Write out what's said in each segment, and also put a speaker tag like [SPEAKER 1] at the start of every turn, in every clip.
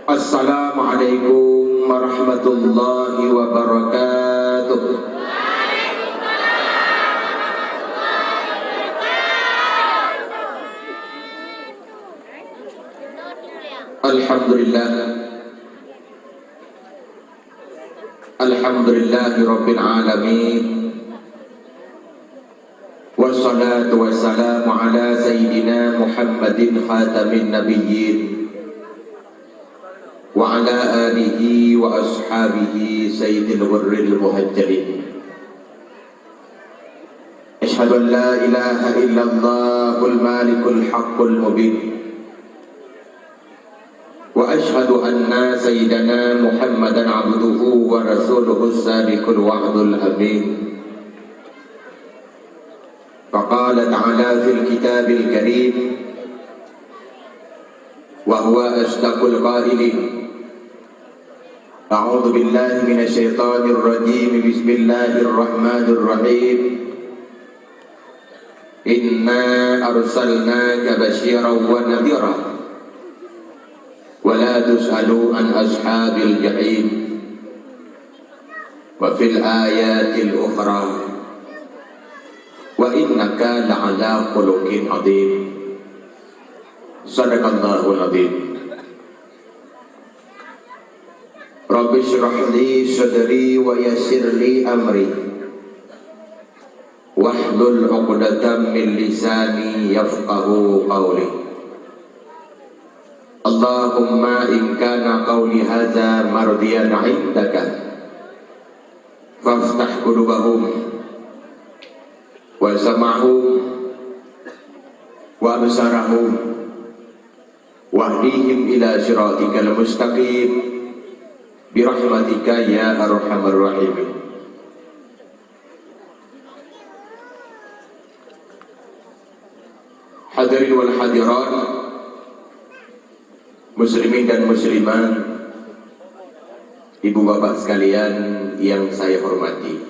[SPEAKER 1] Assalamualaikum warahmatullahi wabarakatuh. Alhamdulillah. Alhamdulillahi rabbil alamin. Wassalatu wassalamu ala sayyidina Muhammadin khatamin nabiyyin wa ala alihi wa ashabihi sayyidil ghurril muhajjalin. Ashhadu an la ilaha illallahul malikul haqqul mubin wa ashhadu anna sayyidana Muhammadan abduhu wa rasuluhu sadiqul wa'dul amin. Faqala ta'ala fil kitabil karim wa huwa asdaqul qailin. A'udzu billahi minasy syaithanir rajim. Bismillahirrahmanirrahim. Inna arsalnaka basyiran wa nadhira wa la tus'alu an ashabil jahim. Wa fil ayatil ukhra wa innaka la'ala khuluqin 'adzim. Shadaqallahul 'adzim. Rabbi shrah li sadri wa yassir li amri wahlul 'uqdatam min lisani yafqahu qawli. Allahumma in kana qawli hadza mardiyan 'indaka faftah qulubahum wa sam'ahum wa absarahum wahdihim ila siratikal mustaqim birahmatika ya arhamar rahimin. Hadirin wal hadirat, muslimin dan muslimat, ibu bapak sekalian yang saya hormati,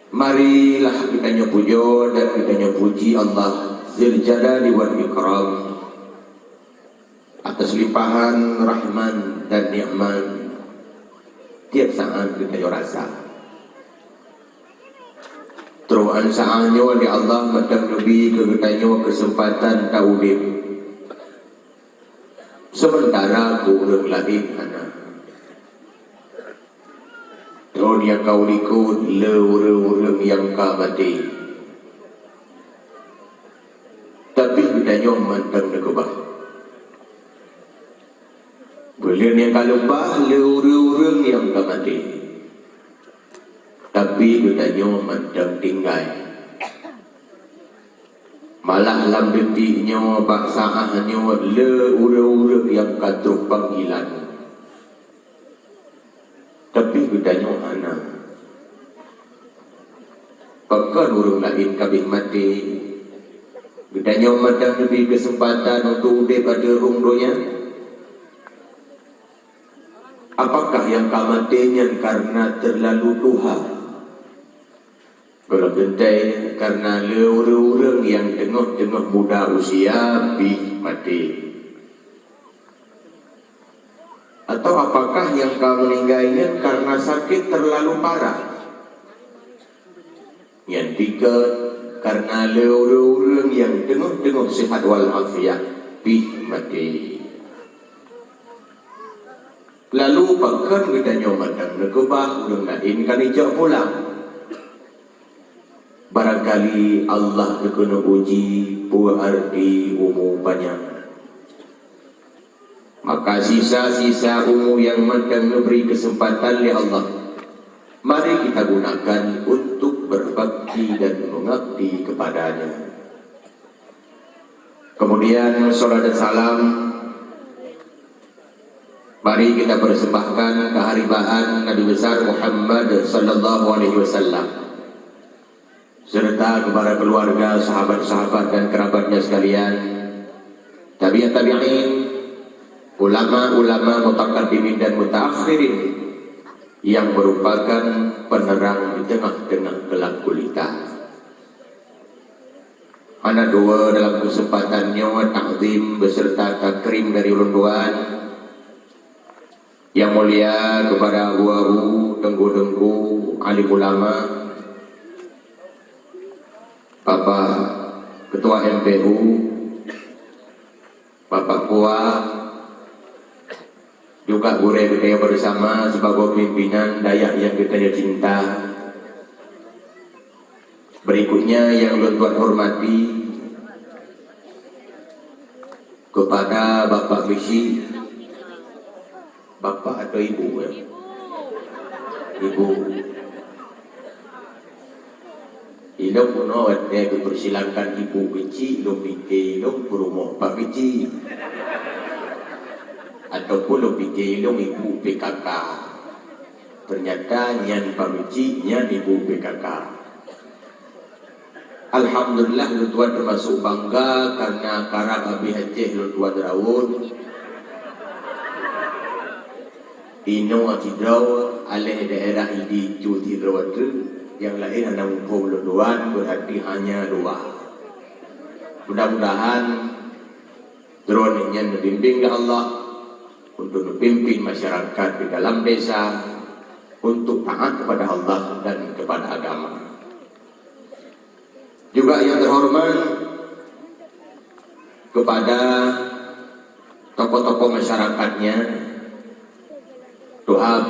[SPEAKER 1] marilah kita nyepujo dan kita nyepuji Allah Zil Jalali wal Ikram atas limpahan rahman dan nikmat tiap saat kita rasa. Teruan saatnya oleh Allah madam lebih ke kita kesempatan taudib. Sementara aku urang lain anak. Dunia kau likut le-urang yang kamati. Tapi kita nyoman dan nekebah. Beliau yang kalupah le-urang yang kamati. Tapi kita nyoman dan tinggal. Malah lam detiknya baksaannya le-urang yang katruk panggilan. Tapi bedanya anak pekan urung lain kabih mati. Bedanya madang lebih kesempatan untuk daripada rungdonya. Apakah yang kamatinya karena terlalu tuha? Kalau bentai karena le-urang yang tengah-tengah muda usia bih mati. Atau apakah yang kau meninggalnya karena sakit terlalu parah? Yang tiga, karena le-urang yang tengah-tengah sihat walafiat bih mati. Lalu bahkan kita nyomatang nekebah urang lain kan ijak pulang. Barangkali Allah kena uji puarti umur banyak. Maka sisa-sisa umur yang madang memberi kesempatan oleh Allah, mari kita gunakan untuk berbakti dan mengabdi kepadanya. Kemudian salat dan salam mari kita persembahkan keharibaan Nabi besar Muhammad sallallahu alaihi wasallam serta kepada keluarga, sahabat-sahabat dan kerabatnya sekalian, tabi'in, ulama-ulama mutaqaddimin dan mutaakhirin yang merupakan penerang di tengah-tengah gelap gulita. Ana dua dalam kesempatannya ta'zim beserta takrim kering dari ulun yang mulia kepada abu-abu, tengku-tengku, alim ulama, Bapak Ketua MPU, Bapak Kua, juga gure-gure bersama sebagai pimpinan Dayak yang kita cinta. Berikutnya yang Tuan hormati kepada Bapak Visi, Bapak atau Ibu ya? Ibu. Ilmu menawat dia dipersilakan Ibu kecil, ilmu pikir, ilmu berumur Pak kecil. Ataupun lebih ilmu Ibu PKK. Ternyata nyan Pak kecil, nyan Ibu PKK. Alhamdulillah Tuan termasuk bangga karena karang Abi Aceh Tuan Rawun. Ino Atidraw alih daerah ini Cuti Drawatu yang lain anak Tuan berarti hanya 2. Mudah-mudahan drone yang membimbing Allah untuk memimpin masyarakat di dalam desa untuk taat kepada Allah dan kepada agama. Juga yang terhormat kepada tokoh-tokoh masyarakatnya, doa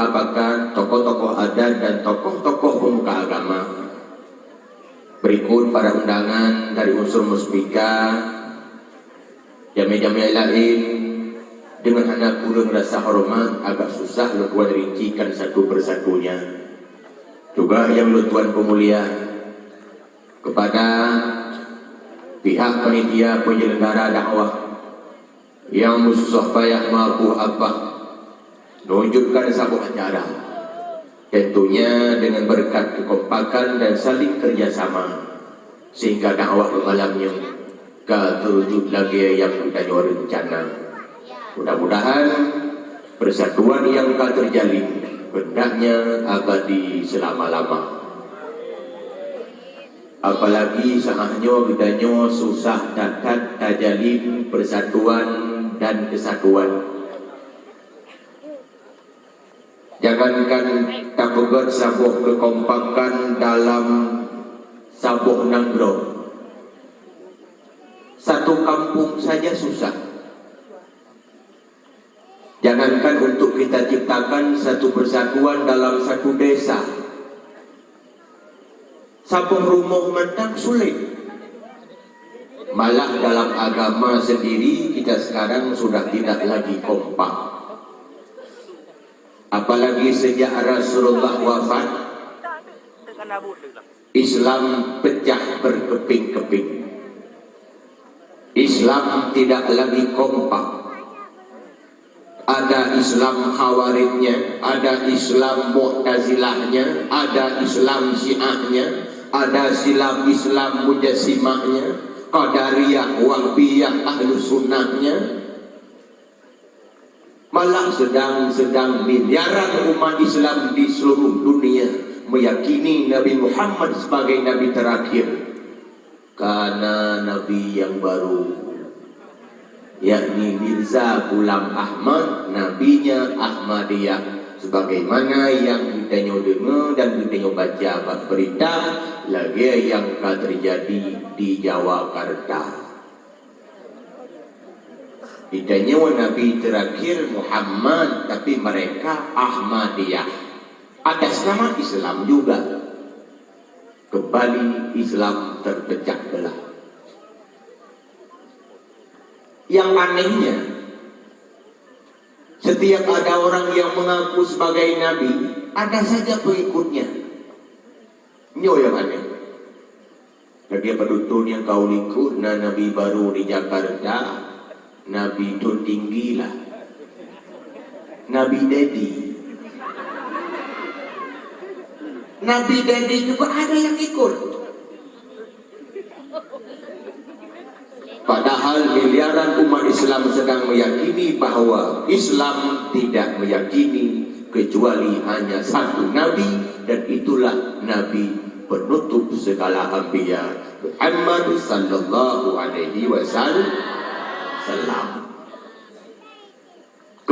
[SPEAKER 1] bahkan tokoh-tokoh adat dan tokoh-tokoh pemuka agama. Berikut para undangan dari unsur muspika, jami-jami lain. Dengan anak ulun rasa hormat agak susah lu tuan rincikan satu persatunya. Juga yang lu tuan pemulia kepada pihak panitia penyelenggara dakwah yang musuh payah mampu apa menunjukkan sebuah acara, tentunya dengan berkat kekompakan dan saling kerjasama sehingga dakwah malamnya gak terwujud lagi yang kita rencana. Mudah-mudahan persatuan yang telah terjalin hendaknya abadi selama-lama. Apalagi saatnya bedanya susah dapat terjalin persatuan dan kesatuan. Jangankan tak pegat sabuh kekompakan dalam sabuh nanggrong. Satu kampung saja susah. Jangankan untuk kita ciptakan satu persatuan dalam satu desa. Sabuh rumah mentang sulit. Malah dalam agama sendiri kita sekarang sudah tidak lagi kompak. Apalagi sejak Rasulullah wafat, Islam pecah berkeping-keping. Islam tidak lagi kompak. Ada Islam Khawaridnya, ada Islam Mu'tazilahnya, ada Islam Syiahnya, ada Islam Mujassimahnya, Qadariyah, Wahbiyah, Ahlus Sunnahnya. Malah sedang miliaran umat Islam di seluruh dunia meyakini Nabi Muhammad sebagai Nabi terakhir. Karena Nabi yang baru, yakni Mirza Ghulam Ahmad, nabinya Ahmadiyah, sebagaimana yang kita dengar dan kita baca berita lagi yang akan terjadi di Jawakarta. Kita Nabi terakhir Muhammad, tapi mereka Ahmadiyah atas nama Islam juga. Kembali Islam terpecah belah. Yang anehnya, setiap ada orang yang mengaku sebagai Nabi, ada saja pengikutnya. Ini yang aneh. Jadi penduduk yang kau ikut, Nabi baru di Jakarta, Nabi itu tinggilah, Nabi Dedi. Nabi Dedi juga ada yang ikut. Padahal miliaran umat Islam sedang meyakini bahwa Islam tidak meyakini kecuali hanya satu Nabi, dan itulah Nabi penutup segala anbiya, Muhammad sallallahu alaihi wasallam.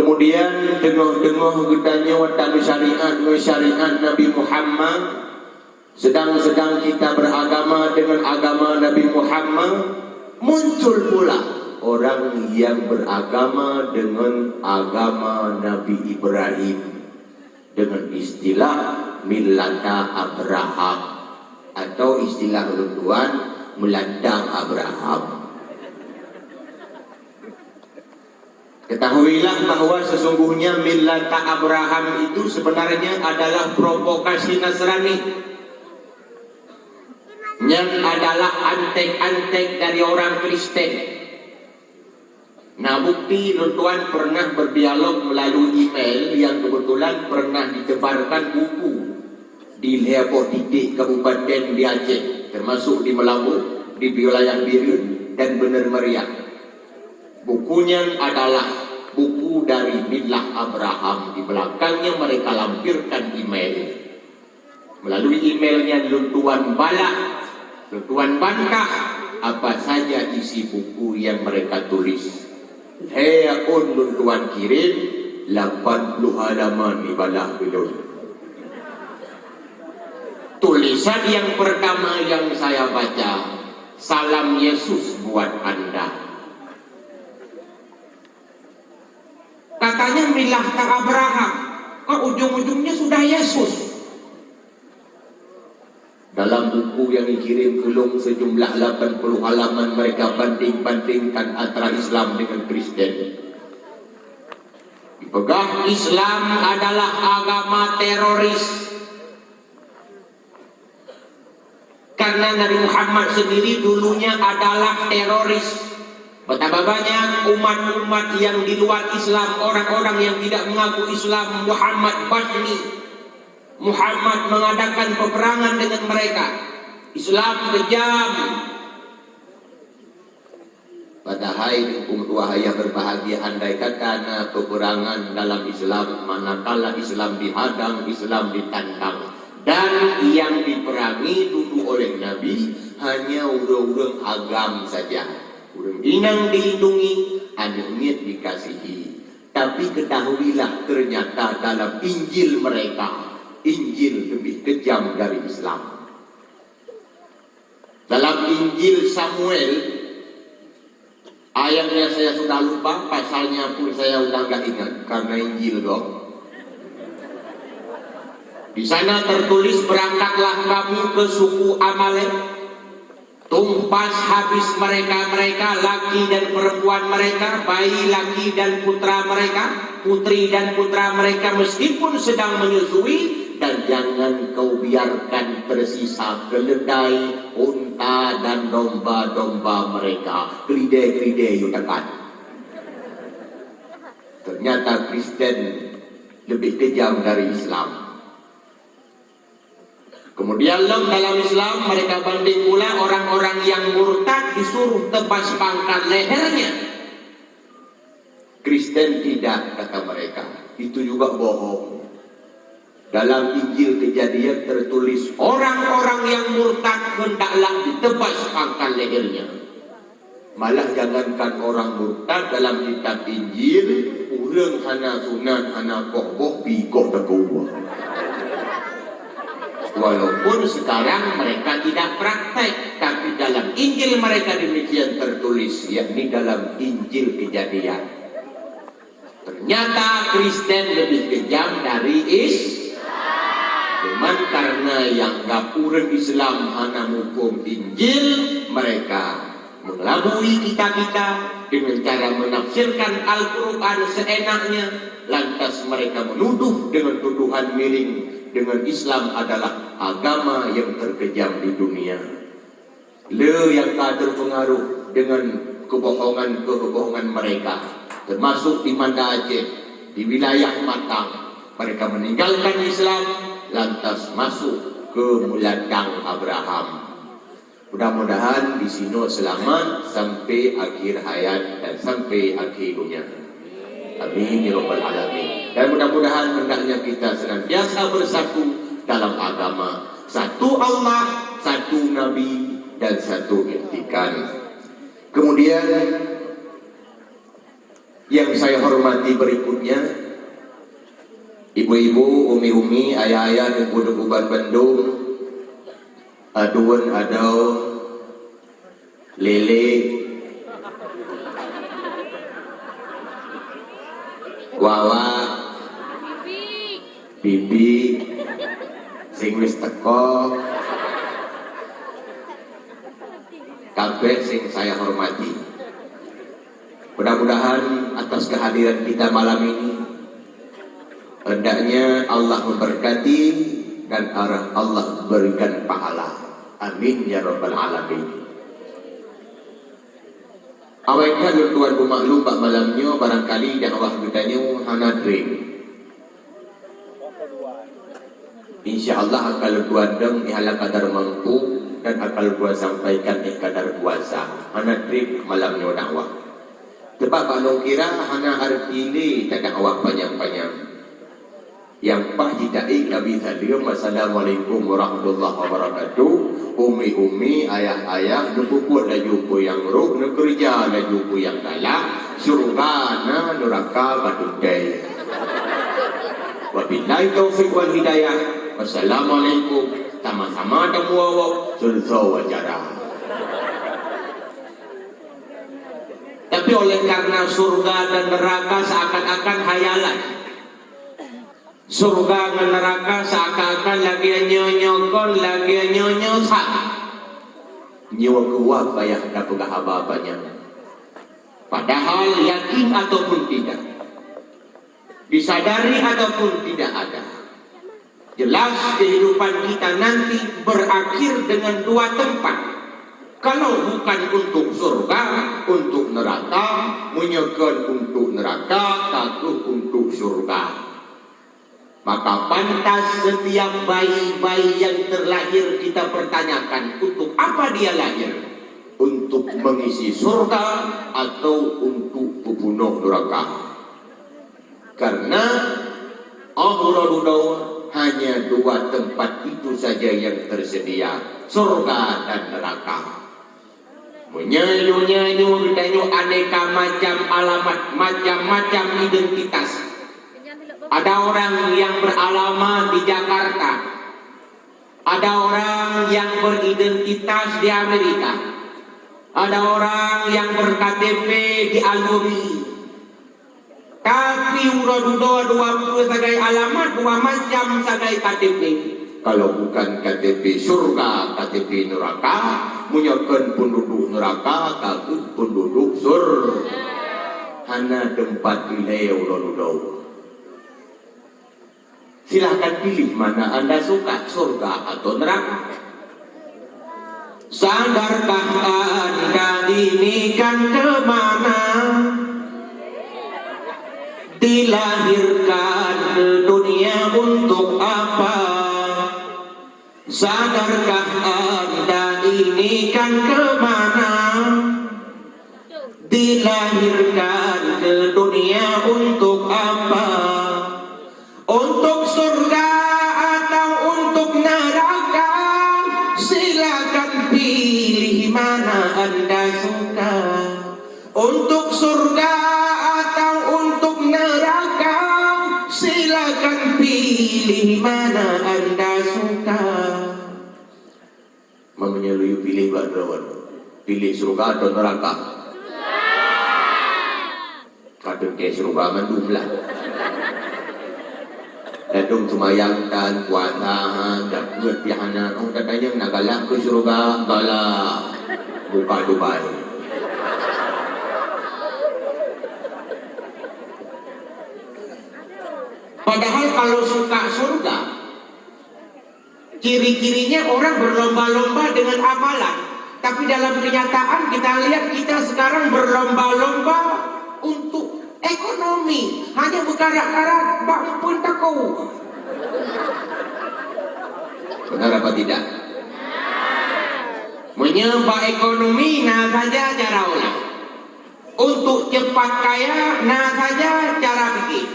[SPEAKER 1] Kemudian tengah-tengah gedanya watan syariat Nabi Muhammad. Sedang-sedang kita beragama dengan agama Nabi Muhammad, muncul pula orang yang beragama dengan agama Nabi Ibrahim dengan istilah Millata Abraham atau istilah Tuhan melandang Abraham. Ketahuilah bahwa sesungguhnya Millata Abraham itu sebenarnya adalah provokasi Nasrani, yang adalah antek-antek dari orang Kristen. Nah, bukti tuan pernah berdialog melalui email yang kebetulan pernah ditebarkan buku di Leopold Titik Kabupaten di Aceh, termasuk di Melabu, di wilayah Biru dan Bener Meriah. Bukunya adalah buku dari Millah Abraham. Di belakangnya mereka lampirkan email. Melalui emailnya Luntuan Balak, Luntuan Bantah apa saja isi buku yang mereka tulis. Heakun Luntuan kirim 80 halaman di balah belum. Tulisan yang pertama yang saya baca, salam Yesus buat Anda. Katanya Millah Abraham, kok ujung-ujungnya sudah Yesus. Dalam buku yang dikirim Kelung sejumlah 80 halaman mereka banding-bandingkan antara Islam dengan Kristen. Dipegang Islam adalah agama teroris. Karena Nabi Muhammad sendiri dulunya adalah teroris. Betapa banyak umat-umat yang di luar Islam, orang-orang yang tidak mengaku Islam, Muhammad Badni. Muhammad mengadakan peperangan dengan mereka. Islam kejam. Padahal wahai yang berbahagia, andai kata peperangan dalam Islam, manakala Islam dihadang, Islam ditantang, dan yang diperangi dulu oleh Nabi hanya urang-urang agam saja. Urang inang dilindungi, anunya dikasihi. Tapi ketahuilah ternyata dalam Injil mereka, Injil lebih kejam dari Islam. Dalam Injil Samuel, ayatnya saya sudah lupa, pasalnya pun saya udah gak ingat karena Injil dong. Di sana tertulis, berangkatlah kamu ke suku Amalek, tumpas habis mereka, laki dan perempuan mereka, bayi laki dan putra mereka, putri dan putra mereka, meskipun sedang menyusui. Dan jangan kau biarkan tersisa keledai, unta dan domba-domba mereka. Keledai-keledai yudakan. Ternyata Kristen lebih kejam dari Islam. Kemudian dalam Islam mereka banding pula orang-orang yang murtad disuruh tebas pangkat lehernya. Kristen tidak, kata mereka. Itu juga bohong. Dalam Injil Kejadian tertulis, orang-orang yang murtad hendaklah ditebas pangkat lehernya. Malah jangankan orang murtad, dalam kitab Injil, urang hana sunat, hana kokoh, bikoh teguh. Walaupun sekarang mereka tidak praktek, tapi dalam Injil mereka demikian tertulis, yakni dalam Injil Kejadian. Ternyata Kristen lebih kejam dari Islam. Cuman karena yang gapurun Islam hanya hukum Injil, mereka mengelabui kita-kita dengan cara menafsirkan Al-Quran seenaknya. Lantas mereka menuduh dengan tuduhan miring dengan Islam adalah agama yang terkejam di dunia. Yang terpengaruh dengan kebohongan mereka, termasuk di Banda Aceh, di wilayah Matang, mereka meninggalkan Islam, lantas masuk ke melandang Abraham. Mudah-mudahan di sini selamat sampai akhir hayat dan sampai akhir dunia. Amin ya rabbal alamin. Dan mudah-mudahan hendaknya kita senantiasa bersatu dalam agama. Satu Allah, satu Nabi, dan satu iktikan. Kemudian yang saya hormati berikutnya, ibu-ibu, umi-umi, ayah-ayah di Kudukuban Bandung, aduan adau, lele, wawa, bibi, sing wis teko, kabeh sing saya hormati. Mudah-mudahan atas kehadiran kita malam ini, hendaknya Allah memberkati dan Allah berikan pahala. Amin ya rabbal alamin. Awak kan tuan maklum pak malamnya barangkali yang awak bertanya hana dream. InsyaAllah akal tuan deng ihala kadar mampu dan akal tuan sampaikan kadar kuasa. Hana dream malamnya dakwah. Sebab kalau kira hana artili tak awak panjang-panjang. Yang pah jidai kami salam. Assalamualaikum warahmatullahi wabarakatuh. Umi-umi, ayah-ayah, nukuput laju ku yang ruk, nukerja laju ku yang galak, surga na neraka batudai. Wabillahi taufiq wal hidayah. Wassalamualaikum. Sama-sama temu awak surga wajara. Tapi oleh karena surga dan neraka seakan-akan hayalan. Surga dan neraka seakan-akan lagi nyonyokon, lagi nyonyosak. Nyawa kuat payah dapat apa-apanya. Padahal yakin ataupun tidak, disadari ataupun tidak ada, jelas kehidupan kita nanti berakhir dengan dua tempat. Kalau bukan untuk surga, untuk neraka, menyekan untuk neraka, takut untuk surga. Maka pantas setiap bayi-bayi yang terlahir kita pertanyakan, untuk apa dia lahir? Untuk mengisi surga atau untuk membunuh neraka? Karena Allah hanya dua tempat itu saja yang tersedia, surga dan neraka. Menyanyi-nyanyi aneka macam alamat, macam-macam identitas. Ada orang yang beralamat di Jakarta, ada orang yang beridentitas di Amerika, ada orang yang berKTP di Aluri. Tapi udah dua sebagai alamat, dua macam sebagai KTP. Kalau bukan KTP surga, KTP neraka, menyakan penduduk neraka, takut penduduk surga. Hana tempat wilayah udah. Silahkan pilih mana Anda suka, surga atau neraka. Sadarkah Anda ini kan kemana? Dilahirkan ke dunia untuk apa? Sadarkah Anda ini kan kemana? Dilahirkan ke dunia untuk apa? Untuk surga atau untuk neraka? Silakan pilih mana Anda suka. Untuk surga atau untuk neraka? Silakan pilih mana Anda suka. Mamanya lu pilih badrawan. Pilih surga atau neraka? Kadang ke surga mandumlah. Dadung sumayangkan, puasahan, dapat pihanan. Oh katanya nagalak ke surga, galak. Buka Dubai. Padahal kalau suka surga, ciri-cirinya orang berlomba-lomba dengan amalan. Tapi dalam kenyataan kita lihat kita sekarang berlomba-lomba untuk ekonomi, hanya berkarat-karat, bang pun takut. Benar apa tidak? Menyembah ekonomi, nah saja cara ulang. Untuk cepat kaya, nah saja cara pikir.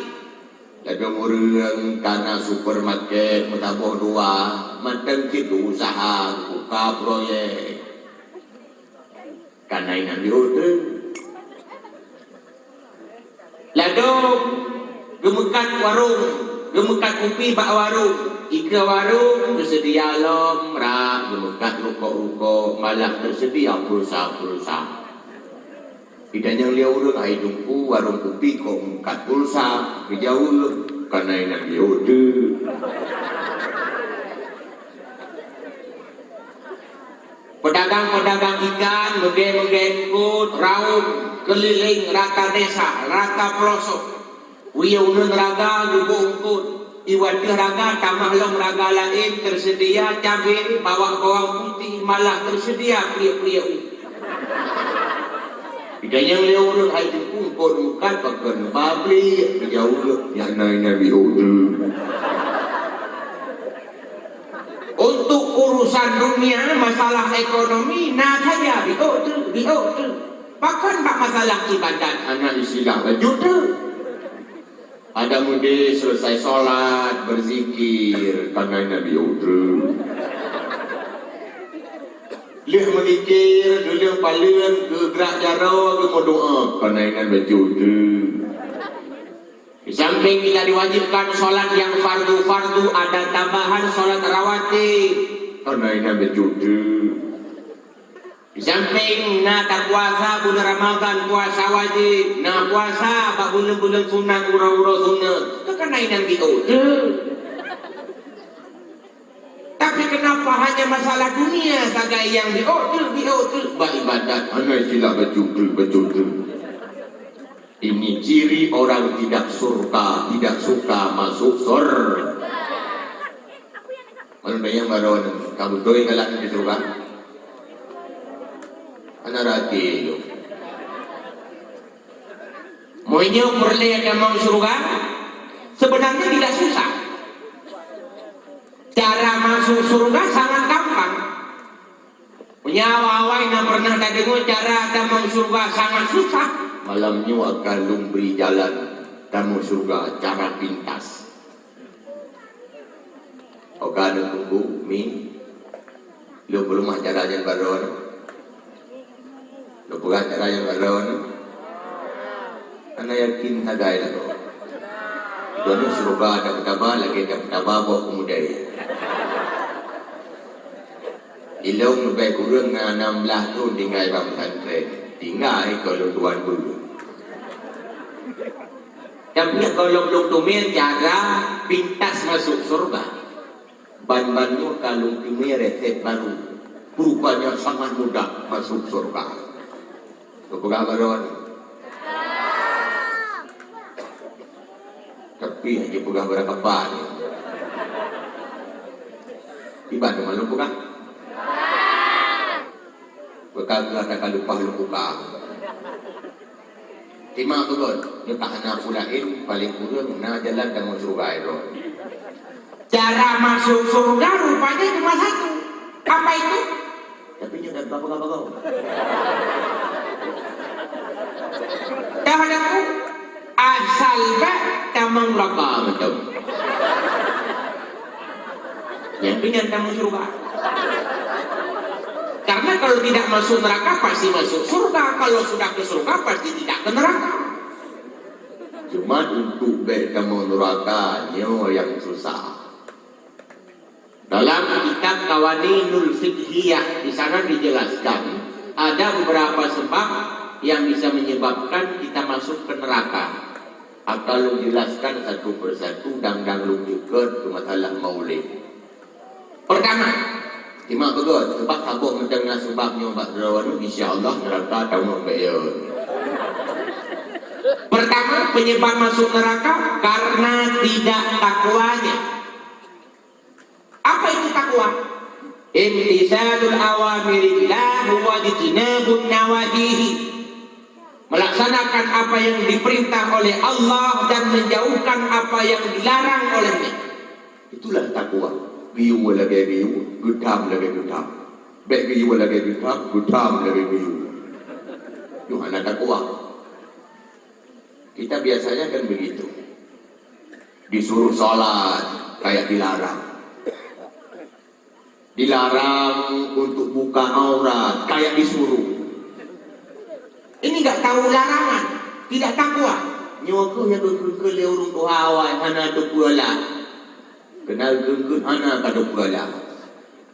[SPEAKER 1] Jadi orang karena supermarket metaboh dua, matang situ usaha, buka proyek. Karena ini diurut. ladong gemekat warung, gemekat kopi bak warung, ika warung tersedia lom rak gemekat rukuk-rukuk, malah tersedia pulsa-pulsa. Tidak yang dia urut ai dumpu warung kopi kok gemekat pulsa kejauh karena yang dia urut. Pedagang-pedagang ikan megen-megen raung keliling rata desa, rata pelosok. Wiyaunan raga lubung-ungkut. Iwadih raga tamah long raga lain tersedia cabai, bawang-bawang putih, malah tersedia pria-pria. Tidak yang leurun hai jempung kon mukat pakan babli jauh yang nabi urut. Untuk urusan dunia, masalah ekonomi, nah saja biok tu. Bahkan bak masalah ibadat, anak istilah baju tu. Ada mudi selesai solat, berzikir, karena Nabi tu. Lihat memikir, dulu paling ke gerak jaro, ke doa, karena baju tu. Di samping kita diwajibkan sholat yang fardu-fardu, ada tambahan sholat rawatib karena ini berjudu. Di samping tak puasa bulan Ramadan puasa wajib, puasa bak bulan-bulan sunnah ura-ura sunnah itu karena ini berjudu. Tapi kenapa hanya masalah dunia saja yang berjudu? Bak ibadat, hanya istilah berjudu. Ini ciri orang tidak suka masuk surga. Mana yang baru kamu doi galak di surga? Anak rati. Maunya perlihat yang mau surga sebenarnya tidak susah. Cara masuk surga sangat gampang. Punya awal yang pernah dengar cara ada masuk surga sangat susah. Malamnya akan lumbri jalan tamu surga cara pintas. Oke ada tunggu mi. Lo belum acara yang baron. Lo bukan acara yang baron. Karena yakin tagai lah tu. Itu surga ada betapa lagi ada betapa bawa kemudian. Ilong lebih kurang 16 tu tinggal dalam pesantren. Tinggal kalau tuan dulu. Tapi kalau belum tumir cara pintas masuk surga. Ban-bannya kalau tumir resep baru. Rupanya sangat mudah masuk surga. Bukan baron. Tapi hanya bukan berapa banyak. Ibadah malu bukan? Bekal ada kalupa lupa. Timah tu kan, dia tak nak pulain paling kurang nak jalan dan masuk surga itu. Cara masuk surga rupanya cuma satu. Apa itu? Tapi dia dah berapa kau? Dah aku asal bah tamang laka macam. Yang punya tamang surga. Karena kalau tidak masuk neraka pasti masuk surga. Kalau sudah ke surga pasti tidak ke neraka. Cuma untuk bertemu neraka yang susah. Dalam kitab Qawaninul Fiqhiyah di sana dijelaskan ada beberapa sebab yang bisa menyebabkan kita masuk ke neraka. Akan dijelaskan satu persatu dan lunjukkan ke masalah maulid. Pertama, Imam betul, sebab sabuk mendengar sebabnya Pak Derawan insya-Allah neraka tahu bayar. Pertama, penyebab masuk neraka karena tidak takwanya. Apa itu takwa? Imtisalul awamirillah wa ijtinabun nawahihi. Melaksanakan apa yang diperintah oleh Allah dan menjauhkan apa yang dilarang olehnya. Itulah takwa. Biu lagi biu, gutam lagi gutam. Baik biu lagi gutam lagi biu. Itu anak takwa. Kita biasanya kan begitu. Disuruh sholat kayak dilarang. Dilarang untuk buka aurat kayak disuruh. Ini nggak tahu larangan, tidak takwa. nyoku yang ke leurung ko hawa hana tu pula. Kenal gengkut hana ka tu pula.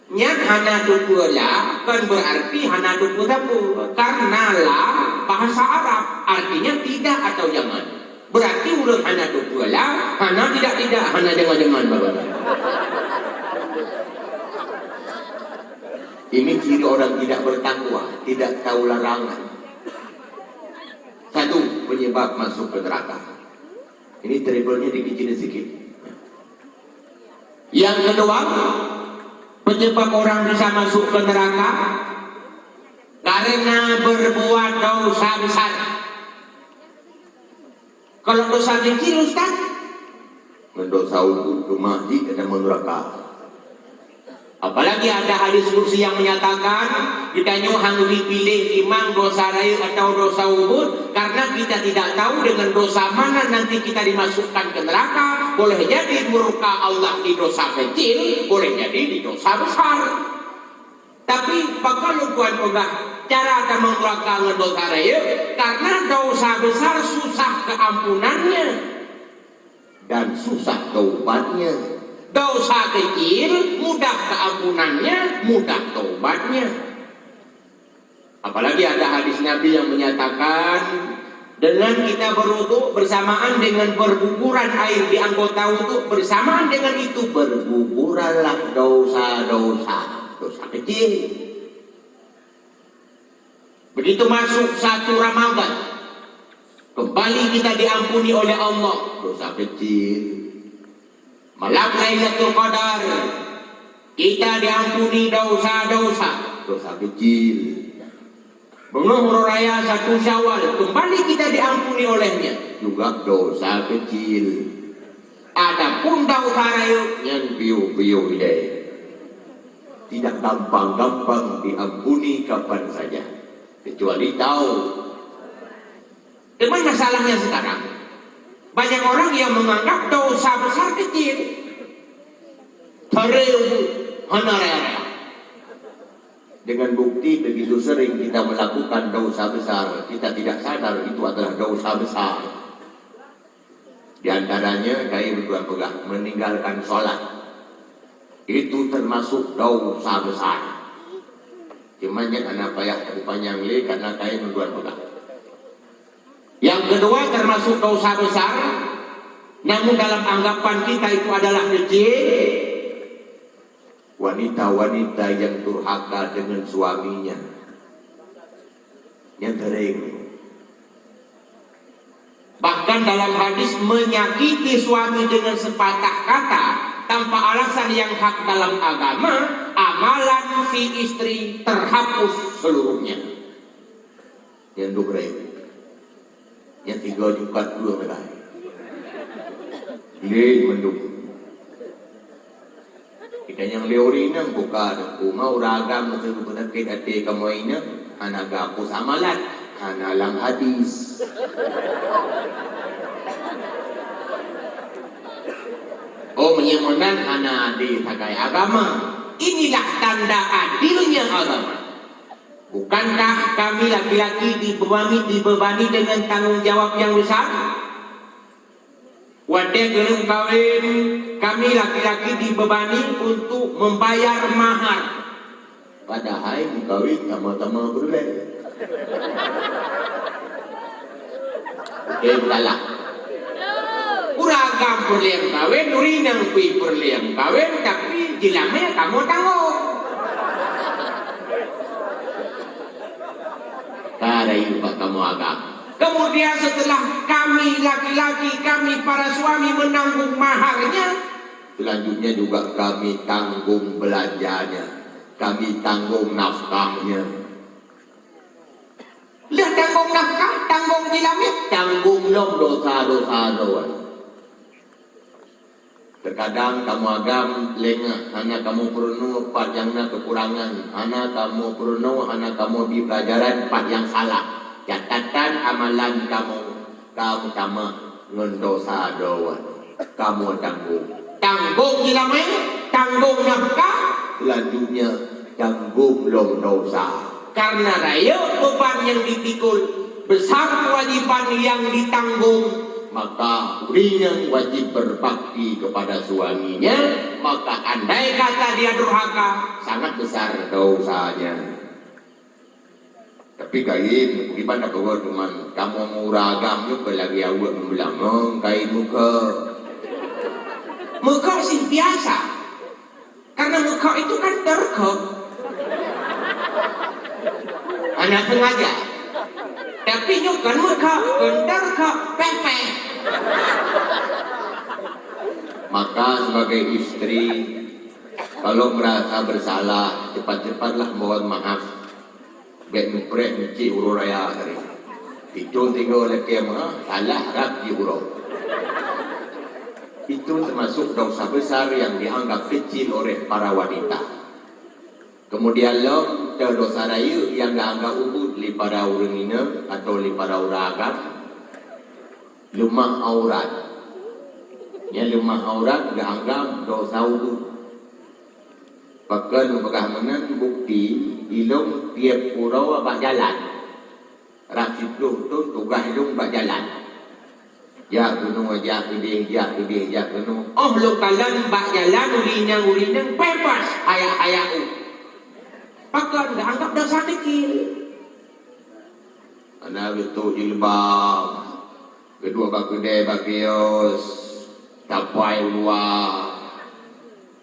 [SPEAKER 1] Nyat hana tu pula kan berarti hana tu pula karena la bahasa Arab artinya tidak atau jangan. Berarti ulang hana tu pula, hana tidak hana jangan bapak. Ini ciri orang tidak bertakwa, tidak tahu larangan. Satu penyebab masuk ke neraka. Ini triplenya dikecilin sedikit. Yang kedua, penyebab orang bisa masuk ke neraka karena berbuat dosa besar. Kalau dosa kecil Ustaz, mendosa untuk mati dan neraka. Apalagi ada hadis kursi yang menyatakan kita hang dipilih imam dosa raya atau dosa ubud karena kita tidak tahu dengan dosa mana nanti kita dimasukkan ke neraka. Boleh jadi murka Allah di dosa kecil, boleh jadi di dosa besar. Tapi bakal tuan pegah cara akan mengeluarkan dosa raya karena dosa besar susah keampunannya dan susah taubatnya. Dosa kecil mudah keampunannya, mudah taubatnya. Apalagi ada hadis Nabi yang menyatakan dengan kita berwudu bersamaan dengan berguguran air di anggota wudu, bersamaan dengan itu berguguranlah dosa kecil. Begitu masuk 1 Ramadan, kembali kita diampuni oleh Allah dosa kecil. Malam Lailatul Qadar kita diampuni dosa kecil. Mengumpul raya 1 Syawal kembali kita diampuni olehnya juga dosa kecil. Adapun dosa raya yang biu-biu ini tidak gampang-gampang diampuni kapan saja kecuali tahu. Cuman masalahnya sekarang banyak orang yang menganggap dosa besar kecil. Dengan bukti begitu sering kita melakukan dosa besar, kita tidak sadar itu adalah dosa besar. Di antaranya kayak berpegang meninggalkan sholat, itu termasuk dosa besar. Cuman yang anak payah rupanya ngeli karena kayak berpegang. Yang kedua termasuk dosa besar, namun dalam anggapan kita itu adalah kecil. Wanita-wanita yang durhaka dengan suaminya, yang sering. Bahkan dalam hadis menyakiti suami dengan sepatah kata tanpa alasan yang hak dalam agama, amalan si istri terhapus seluruhnya. Yang dukrei. Yang 3 Jumat 2 merah. Dia mendukung. Kita yang leorinang bukan mau ragam betul-betul kita kamu ini anak gapus amalan, anak lang hadis. Oh menyemunan anak di takai agama. Inilah tanda adilnya agama. Bukankah kami laki-laki dibebani dengan tanggung jawab yang besar? Wadah gelem kawin, kami laki-laki dibebani untuk membayar mahar. Padahal kawin sama-sama berleh. Oke, salah. Uragam berliam kawin, urinang kui berliam kawin, tapi jilamnya kamu tanggung. Karayu pak kamu agak. Kemudian setelah kami laki-laki, kami para suami menanggung maharnya, selanjutnya juga kami tanggung belanjanya, kami tanggung nafkahnya. Lihat tanggung nafkah, tanggung jilamnya, tanggung lom dosa-dosa doang. Terkadang kamu agam lengah, hanya kamu perlu part yang kekurangan, hanya kamu perlu, hanya kamu di pelajaran part yang salah. Catatan amalan kamu sama ngendosa doang. Kamu tanggung jilamnya, tanggung nafkah, selanjutnya tanggung lom dosa. Karena raya beban yang dipikul besar, kewajiban yang ditanggung maka urinya wajib berbakti kepada suaminya. Maka andai kata dia durhaka, sangat besar dosanya. Tapi kain, gimana kalau teman kamu mau ragamnya lagi awak membelang kain muka. Muka sih biasa, karena muka itu kan terkok. Anak sengaja. Tapi nyukan muka, bentar ke pepe. Maka sebagai istri, kalau merasa bersalah, cepat-cepatlah mohon maaf. Baik nuprek menci urut raya tadi. Itu tiga oleh kema, salah rapi urut. Itu termasuk dosa besar yang dianggap kecil oleh para wanita. Kemudian dosa raya yang dianggap ubud li pada orang ini atau li pada orang agam, lemah aurat. Yang lemah aurat dianggap dosa ubud. Bahkan bagaimana bukti ilung tiap purau abak jalan. Rakyat tu tugas ilung abak jalan. Ya gunung aja gede, ya gede, ya gunung. Oh lu kalian abak jalan urinang bebas ayak-ayak. Bahkan dianggap dosa kecil. Anak itu jilbab, kedua bagede bagios, capai luar,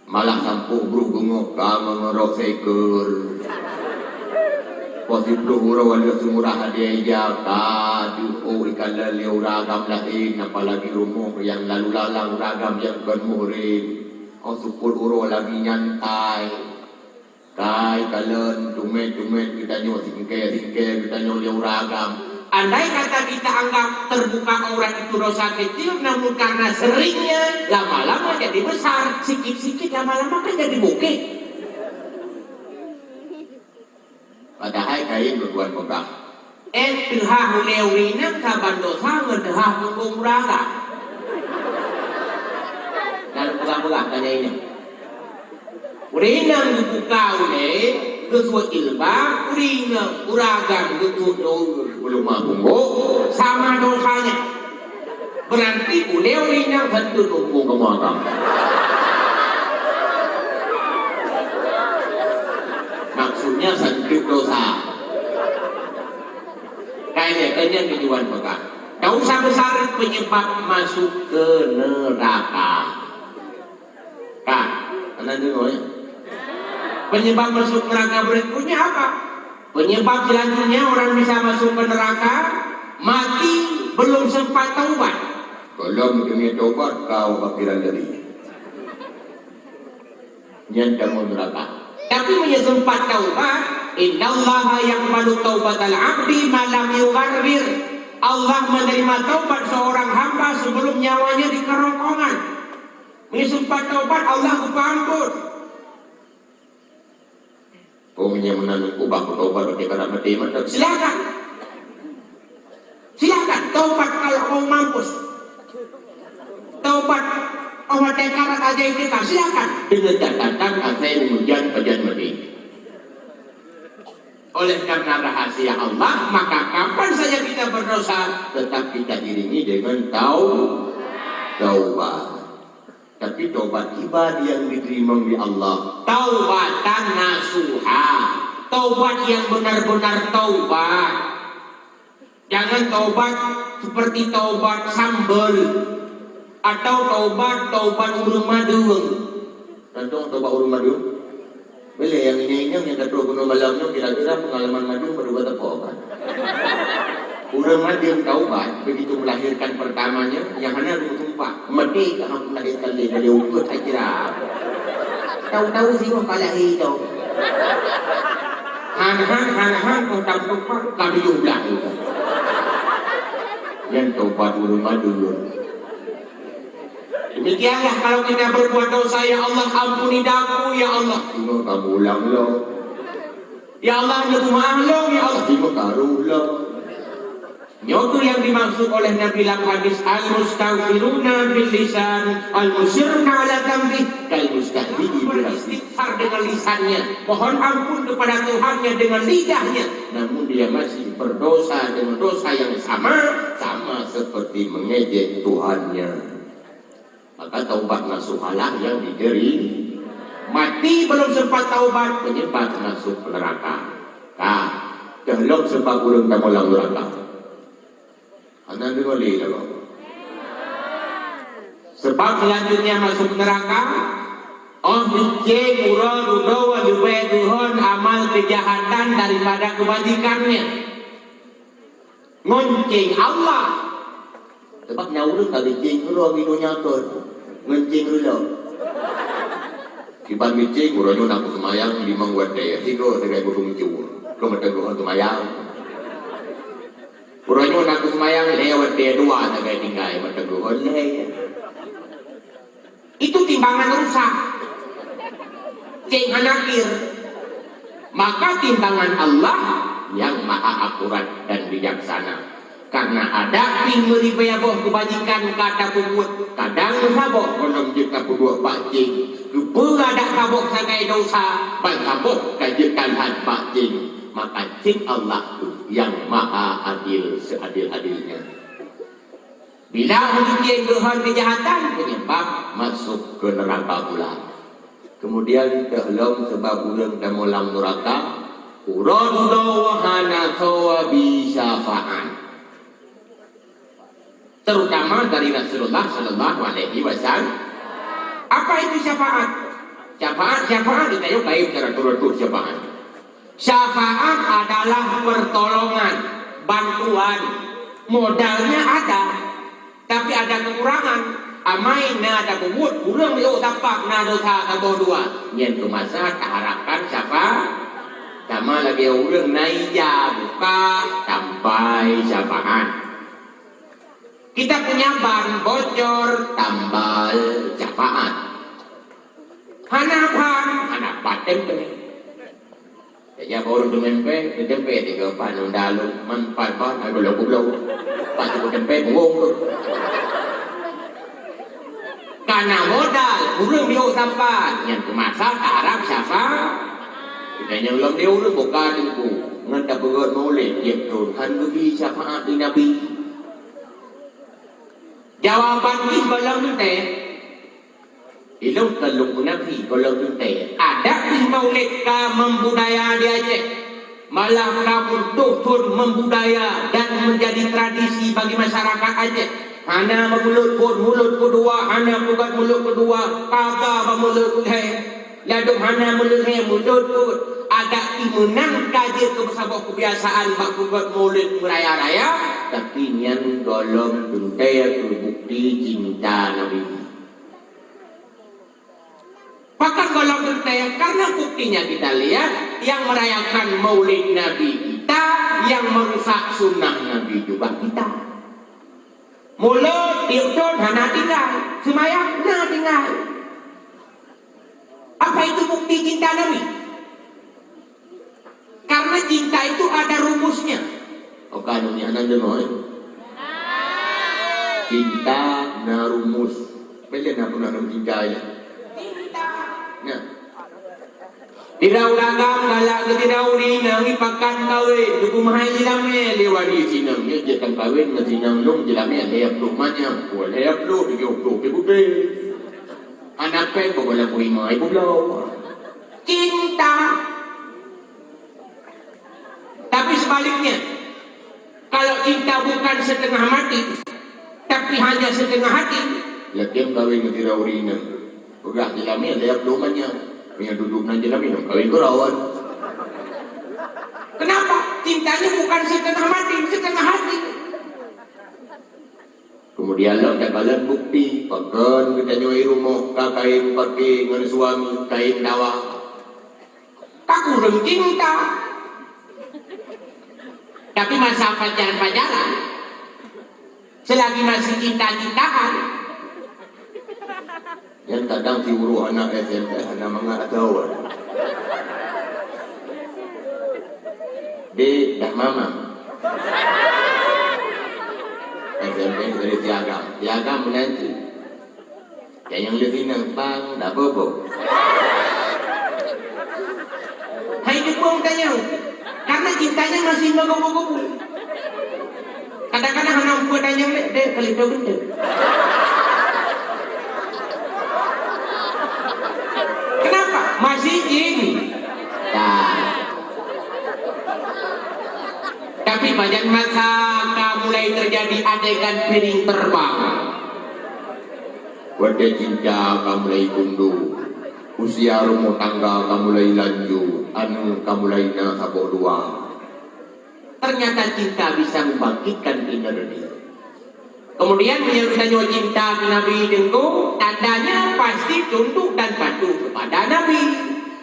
[SPEAKER 1] malah sampuk berhubung kamu ngerok seker. Posisi berhubung wali semurah hadiah kadu ikan lele uragam lain, apalagi rumah yang lalu lalang uragam yang bermurid. Oh syukur uro lagi nyantai. Kai kalian tumet kita nyok singke kita nyok liuragam. Andai kata kita anggap terbuka aurat itu dosa kecil, namun karena seringnya lama-lama jadi besar, sikit-sikit lama-lama kan jadi bukit. Padahal kain berbuat pegang. Tehah leurina kaban dosa ngedehah menggung raga. Dan pegang-pegang tanya ini. Urinang dibuka oleh kesuai ilbah, urinang uragam itu belum mampu sama dosanya. Berarti urinang tentu nunggu kemana. Maksudnya sedikit dosa. Kayaknya tujuan pegang. Dosa besar penyebab masuk ke neraka. Kak, anda dengar ya? Penyebab masuk neraka berikutnya apa? Penyebab selanjutnya orang bisa masuk ke neraka mati belum sempat taubat. Belum demi taubat kau bakiran diri. Yang kamu neraka. Tapi punya sempat taubat. Innallaha yaqbalu taubatal abdi ma lam yugharrir. Allah menerima taubat seorang hamba sebelum nyawanya di kerongkongan. Punya sempat taubat Allah ampun. Punya menanam ubah taubat bagi kada mati mantap. Silakan taubat kalau mau mampus. Taubat awal tekarat aja itu silakan dengan catatan asal hujan pajan mati. Oleh karena rahasia Allah, maka kapan saja kita berdosa tetap kita iringi dengan taubat. Tapi taubat ibadah yang diterima di Allah, taubatan nasuha, taubat yang benar-benar taubat. Jangan taubat seperti taubat sambal atau taubat urung madung. Tentang taubat urung madung. Boleh yang ini yang kedua gunung malamnya kira-kira pengalaman madung berbuat apa? Urang madung taubat begitu melahirkan pertamanya yang mana rumah tumpah mati kamu melahirkan dari ukur aja. Tahu-tahu sih mau kalah itu. Han kau tak tumpah kami jumlah itu. Yang taubat urang madung. Demikianlah kalau kita berbuat dosa, ya Allah ampuni daku, ya Allah. Tino kamu ulang lo. Ya Allah nyuruh lo, ya Allah. Tino karu lo. Itu yang dimaksud oleh Nabi dalam hadis al-mustaghfiruna bil lisan al-musyruna ala dambih kal-mustahdi beristighfar dengan lisannya, mohon ampun kepada Tuhannya dengan lidahnya, namun dia masih berdosa dengan dosa yang sama seperti mengejek Tuhannya. Maka taubat nasuhalah yang diberi. Mati belum sempat taubat, penyebab masuk neraka. Belum sempat belum kamu lang neraka. Anak dengar lihat apa? Sebab selanjutnya masuk neraka. Oh menceng urut udawa juga Tuhan amal kejahatan daripada kebajikannya. Ngonceng Allah. Sebab nyaurut tak menceng dulu videonya tu. Ngonceng dulu. Kiban menceng urutnya nak semayang 5 wadai. Hingga sebagai burung jauh. Kau macam burung semayang. Urutnya nak semayang lewat dia 2 sebagai tinggal macam burung leh. Itu timbangan rusak. Ceng anakir. Maka timbangan Allah yang maha akurat dan bijaksana. Karena ada timuri bayaboh kebajikan kata kubut. Kadang sabok kolom jika kedua pak cing. Lupa ada sabok sagai dosa. Balsabok kajikan had pak cing. Maka cing Allah tu yang maha adil seadil-adilnya. Bila menceng Tuhan kejahatan penyebab masuk ke neraka pula. Kemudian dalam sebab ulang dan mulang neraka. Uradu wahana sawabi syafa'an. Terutama dari Rasulullah Sallallahu Alaihi Wasallam. Apa itu syafaat? Syafaat kita yuk kaib teratur syafaat. Syafaat adalah pertolongan, bantuan. Modalnya ada, tapi ada kekurangan. Amai na ada kubut, kurang yuk tapak na dosa atau 2. Yang kemasa tak harapkan syafaat. Sama lagi orang naija buka sampai syafaat. Kita punya ban bocor, tambal syafaat. Hanapan tempe. Jadi baru tempe 3 pan dalu manfaat pan ada belum. Pas tempe ngomong. Karena modal kurang dia sampai yang kemasa Arab syafaat. Kita yang belum dia udah buka tunggu. Nganta begot molek dia Tuhan bagi syafaat di Nabi. Jawaban ini belum teh. Ilmu kalau Nabi belum teh. Ada di maulid ka membudaya dia je. Malah kamu turun membudaya dan menjadi tradisi bagi masyarakat aja. Hana mulut kedua, hana bukan mulut kedua, kagak mulut kedua. Lalu hana mulut mulut agak menang kaji kebesaran kebiasaan bak buat mulut raya-raya. Tapi yang golong tuntai terbukti cinta Nabi. Maka golong tuntai karena buktinya kita lihat yang merayakan maulid Nabi kita, yang merusak sunnah Nabi juga kita. Mulut diutur hana tinggal, semayang hana tinggal. Apa itu bukti cinta Nabi? Karena cinta itu ada rumusnya. Oh kanunnya anak demoy. Cinta na rumus. Beli na pun anak cinta ya. Cinta. Nah. Tidak uragam galak tidak uri nangi pakan kawin. Duku mahal jilame lewari sinang. Dia jekan kawin na sinang long jilame leap rumahnya. Buat leap lo digiok lo kebuke. Anak pen boleh puimai pulau. Cinta. Tapi sebaliknya. Kalau cinta bukan setengah mati, tapi hanya setengah hati. Yakin kawin tidak urinan. Udah jelamnya lihat rumahnya. Punya duduk nanti jelamnya kawin kurawan. Kenapa? Cintanya bukan setengah mati, setengah hati. Kemudian lo cakalan bukti. Pakan kita nyoi rumah. Kakain pakai dengan suami. Kain dawa. Kakurang cinta. Tapi masa pacaran-pacaran, selagi masih cinta-cintaan, yang kadang diuruh anak SMP, anak mengatakan, di dah mama, SMP dari tiagam menanti, yang lebih nampang dah bobo. Hai dukung tanya. Karena cintanya masih menggebu-gebu. Kadang-kadang anak buat tanya kali itu gede. Kenapa? Masih jin. Nah. Tapi banyak masa mulai terjadi adegan piring terbang. Wadah cinta kamu mulai gundu. Usia rumah tangga kamu mulai lanjut. Anu kamu mulai nasabok dua. Ternyata cinta bisa membangkitkan energi. Kemudian menyertai cinta Nabi Dengku, tandanya pasti tunduk dan patuh kepada Nabi.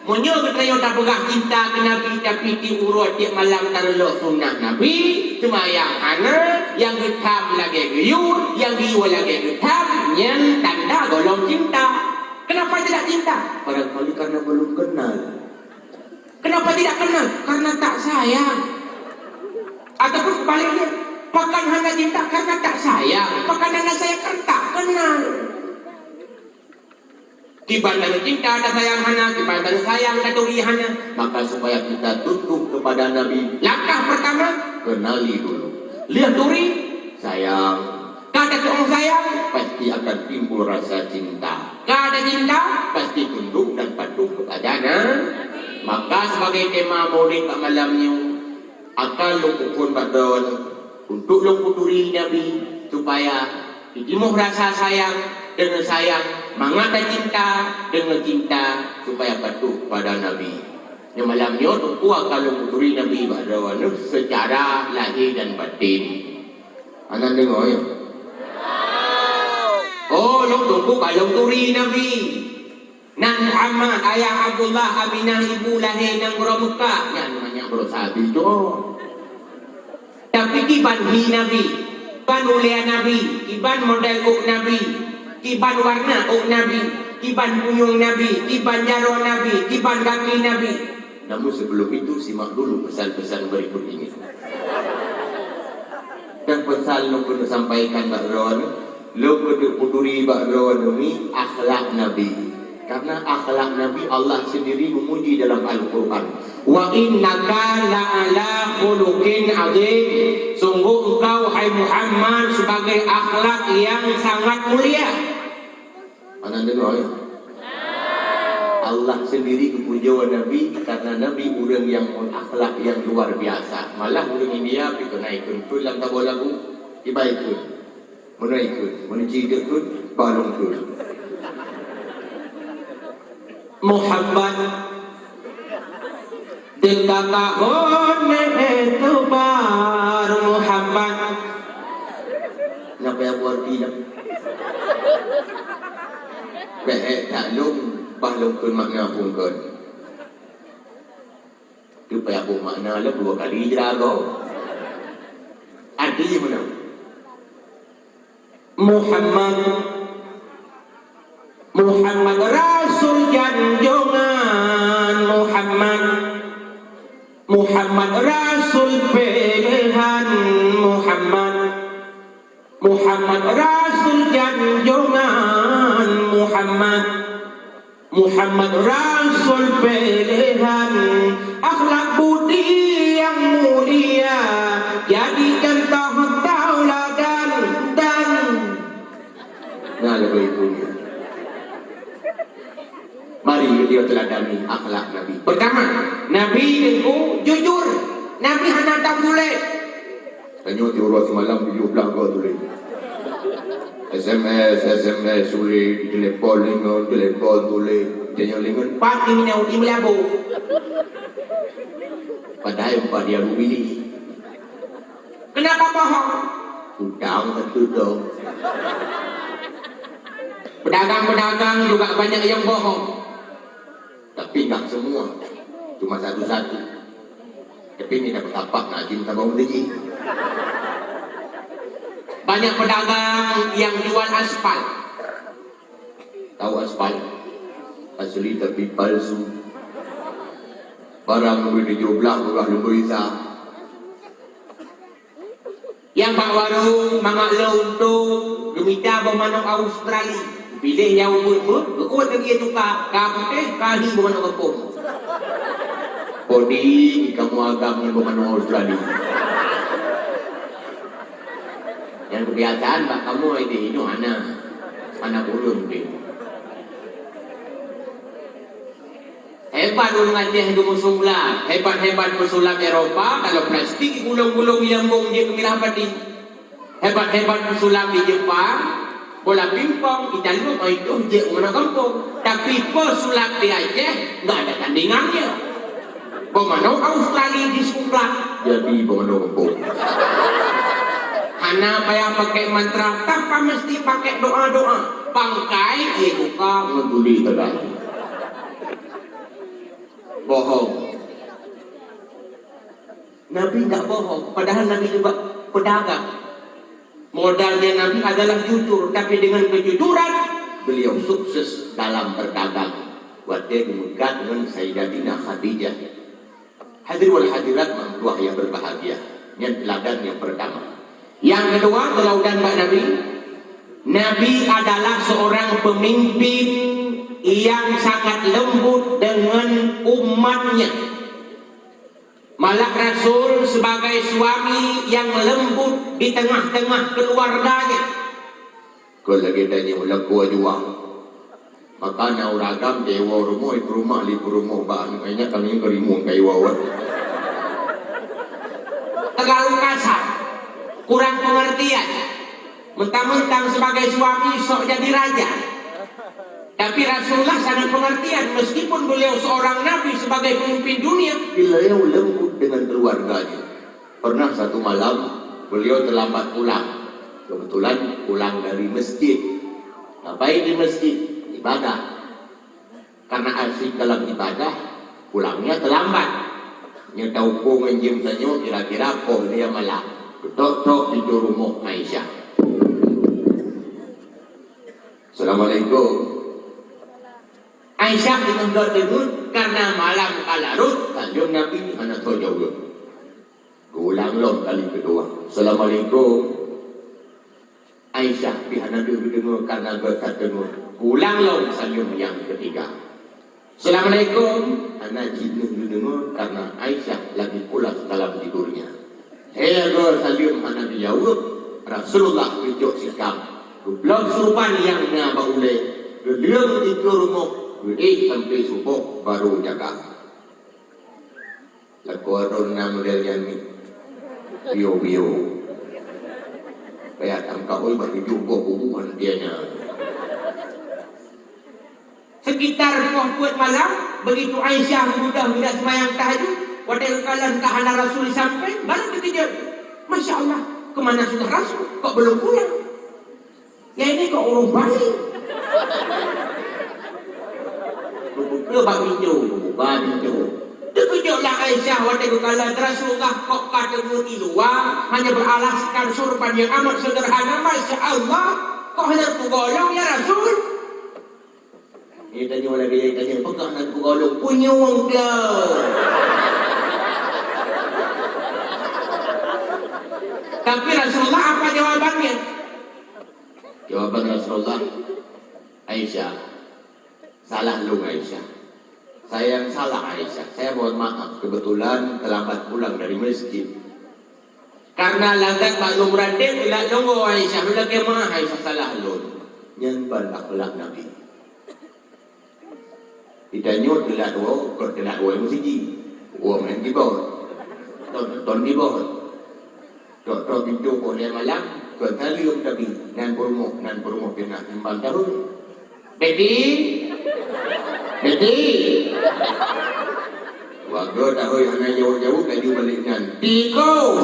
[SPEAKER 1] Menyertai tak pegang cinta ke Nabi, tapi diurut tiap malam terlok sunnah Nabi. Cuma yang anak, yang getam lagi geyur, yang biwa lagi getam, yang tanda golong cinta. Kenapa tidak cinta? Barangkali karena belum kenal. Kenapa tidak kenal? Karena tak sayang. Ataupun baliknya, bukan hanya cinta karena tak sayang, bukan hanya sayang karena tak kenal. Kibatan cinta ada sayang hana, kibatan sayang katuri hana. Maka supaya kita tunduk kepada Nabi, langkah pertama kenali dulu. Lihat duri sayang. Kada orang sayang pasti akan timbul rasa cinta. Kada cinta pasti tunduk dan patuh kepadanya. Maka sebagai tema maulid kat malamnya, akan lukupun badon untuk lukuturi Nabi supaya ditimuh rasa sayang dengan sayang, mengada cinta dengan cinta supaya patuh pada Nabi. Yang malamnya tunggu akan lukuturi Nabi badon secara lahir dan batin. Anak dengar ya? Oh, tunggu kalau turi Nabi. Nan Muhammad ayah Abdullah Aminah ibu lahir nang Mekah. Yang namanya berusahabi tu. Tapi kiban hi Nabi, kiban ulia Nabi, kiban model uk Nabi, kiban warna uk Nabi, kiban punyung Nabi, kiban jaro Nabi, kiban kaki Nabi. Namun sebelum itu simak dulu pesan-pesan berikut ini. Dan pesan yang perlu sampaikan Mbak Rawan, lo keduk puturi Mbak Rawan ini akhlak Nabi. Karena akhlak Nabi Allah sendiri memuji dalam Al-Quran. Wa innaka la'ala khuluqin azim. Sungguh engkau hai Muhammad sebagai akhlak yang sangat mulia. Mana dengar ya? Allah sendiri kepujian Nabi karena Nabi orang yang akhlak yang luar biasa. Malah orang India itu naikkan tu dalam tabur lagu dibaikkan, menaikkan, mencidakkan, balongkan. Muhammad dekakahon itu bar Muhammad. Kenapa yang buat bilang? Baik tak lum, balongkan makna pun kan. Itu payah pun makna lah 2 kali jeraga. Artinya mana? Muhammad Rasul janjongan Muhammad Rasul pilihan Muhammad Rasul janjongan Muhammad Rasul pilihan akhlak budi yang mulia jadikan tauladan dan nah lebih punya. Mari dia teladani akhlak Nabi. Pertama, Nabi itu jujur. Nabi hanya tak boleh. Tanya diurut semalam 17 kau tulis. SMS tulis, telepon tulis. Tanya lingon. Pak ini nak uji melabu. Padahal empat dia pilih. Kenapa bohong? Udang tertutup. Pedagang-pedagang juga banyak yang bohong. Tapi tak semua, cuma satu-satu. Tapi ini dapat tapak nak cinta bau lagi. Banyak pedagang yang jual aspal. Tahu aspal? Asli tapi palsu. Barang lebih dijublah bukan lebih bisa. Yang pak warung mangat untuk gemita bermanok Australia. Pilih yang umur, berkuat lagi tukar kapte kali bermanok kepung. Bodi kamu agamnya bermanok Australia. Yang kebiasaan pak kamu ini anak ulun deh. Hebat ulun ngajih ke musulah, hebat musulah Eropa, kalau plastik gulung-gulung yang mung dia kemirah padi. Hebat musulah di Jepang, bola pingpong, Italia itu dia mana kampung. Tapi pesulap di Aceh nggak ada tandingannya. Bagaimana Australia di sekolah? Jadi bagaimana kampung? Hana payah pakai mantra, tanpa mesti pakai doa-doa. Pangkai dia buka membuli terang. Bohong. Nabi tidak bohong, padahal Nabi juga pedagang. Modalnya Nabi adalah jujur, tapi dengan kejujuran beliau sukses dalam berdagang. Buat dia memegang dengan Sayyidatina Khadijah. Hadir wal hadirat mampuah yang berbahagia. Yang teladan yang pertama. Yang kedua, teladan Mbak Nabi. Nabi adalah seorang pemimpin yang sangat lembut dengan umatnya. Malah Rasul sebagai suami yang lembut di tengah-tengah keluarganya. Kalau lagi tanya ulang kuah juang, maka na uragam dewa rumah li rumah bahan kayaknya kami kerimun kayu wawan. Terlalu kasar, kurang pengertian. Mentang-mentang sebagai suami sok jadi raja. Tapi Rasulullah sangat pengertian, meskipun beliau seorang nabi sebagai pemimpin dunia, beliau lembut dengan keluarganya. Pernah satu malam beliau terlambat pulang. Kebetulan pulang dari masjid. Ngapain di masjid? Ibadah. Karena asik dalam ibadah, pulangnya terlambat. Nyetau ko ngenjem sanyo kira-kira ko dia malah. Tok-tok di rumah Aisyah. Assalamualaikum. Aisyah ditunduk dengun karena malam kalarut tanjung Nabi anak jauh. Ulang lom kali kedua. Assalamualaikum. Aisyah pihak Nabi dengun karena berkat dengun. Ulang lom tanjung yang ketiga. Assalamualaikum. Anak jinun dengun karena Aisyah lagi pulas dalam tidurnya. Hego tanjung Nabi jauh. Rasulullah tunjuk sikap. Belum surupan yang ngaba uleh. Beliau itu rumah. Sampai subuh baru jaga. Lakuaron na model yan ni Bio. Kaya tangka oi bagi juga hubungan dia nya. Sekitar buat malam, begitu Aisyah sudah semayang tahajud, wadai kalan tahanan Rasul sampai, baru ketiga. Masya Allah, kemana sudah Rasul? Kok belum pulang? Ya ini kok orang baik. Dia baginjo. Dikejutlah Aisyah waktu kala Rasulullah kok pada di luar hanya beralaskan surban yang amat sederhana. Masya Allah, kok hanya kugolong ya Rasul? Ini tanya lagi, tanya pegang dan kugolong punyung dia. Tapi Rasulullah apa jawabannya? Jawaban Rasulullah, Aisyah, salah lu Aisyah. Saya yang salah Aisyah. Saya mohon maaf, kebetulan terlambat pulang dari masjid. Karena lantak maklum raden, bila nunggu Aisyah, bila kemana Aisyah salah lu. Yang akhlak Nabi. Tidak nyut bila dua, kau tidak dua yang siji. Uang yang di bawah. Ton di bawah. Tok pintu boleh malam, kau talium tapi nan berumur kena timbal tahun. Betty. Warga tahu yang hanya jauh-jauh kayu balikkan. Tiko.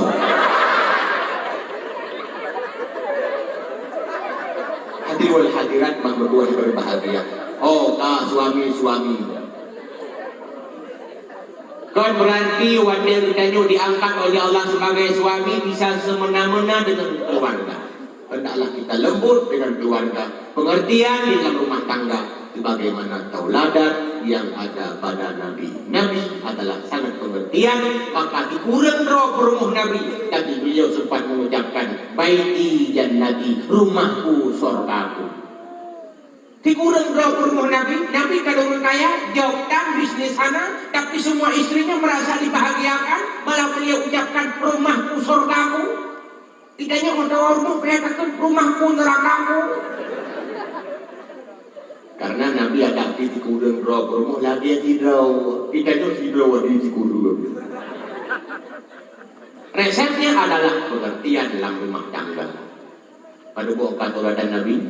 [SPEAKER 1] Hadirul hadirat makhluk yang berbahagia. Oh, suami. Kan berarti wadir kayu diangkat oleh Allah sebagai suami bisa semena-mena dengan keluarga. Hendaklah kita lembut dengan keluarga. Pengertian di dalam rumah tangga. Sebagaimana tauladan yang ada pada Nabi. Nabi adalah sangat pengertian, maka dikurang roh rumah Nabi. Tapi beliau sempat mengucapkan, baiti jannati, rumahku surgaku. Dikurang roh rumah Nabi. Nabi kalau orang kaya, jauh dan bisnis sana, tapi semua istrinya merasa dibahagiakan. Malah beliau ucapkan, rumahku surgaku. Itanya kotor kelihatan rumahku nerakamu. Karena Nabi ada di kurung rumah lagi hidrau. Itanya hidrau di kurung. Resepnya adalah pengertian dalam rumah tangga. Pada bukan tauladan Nabi,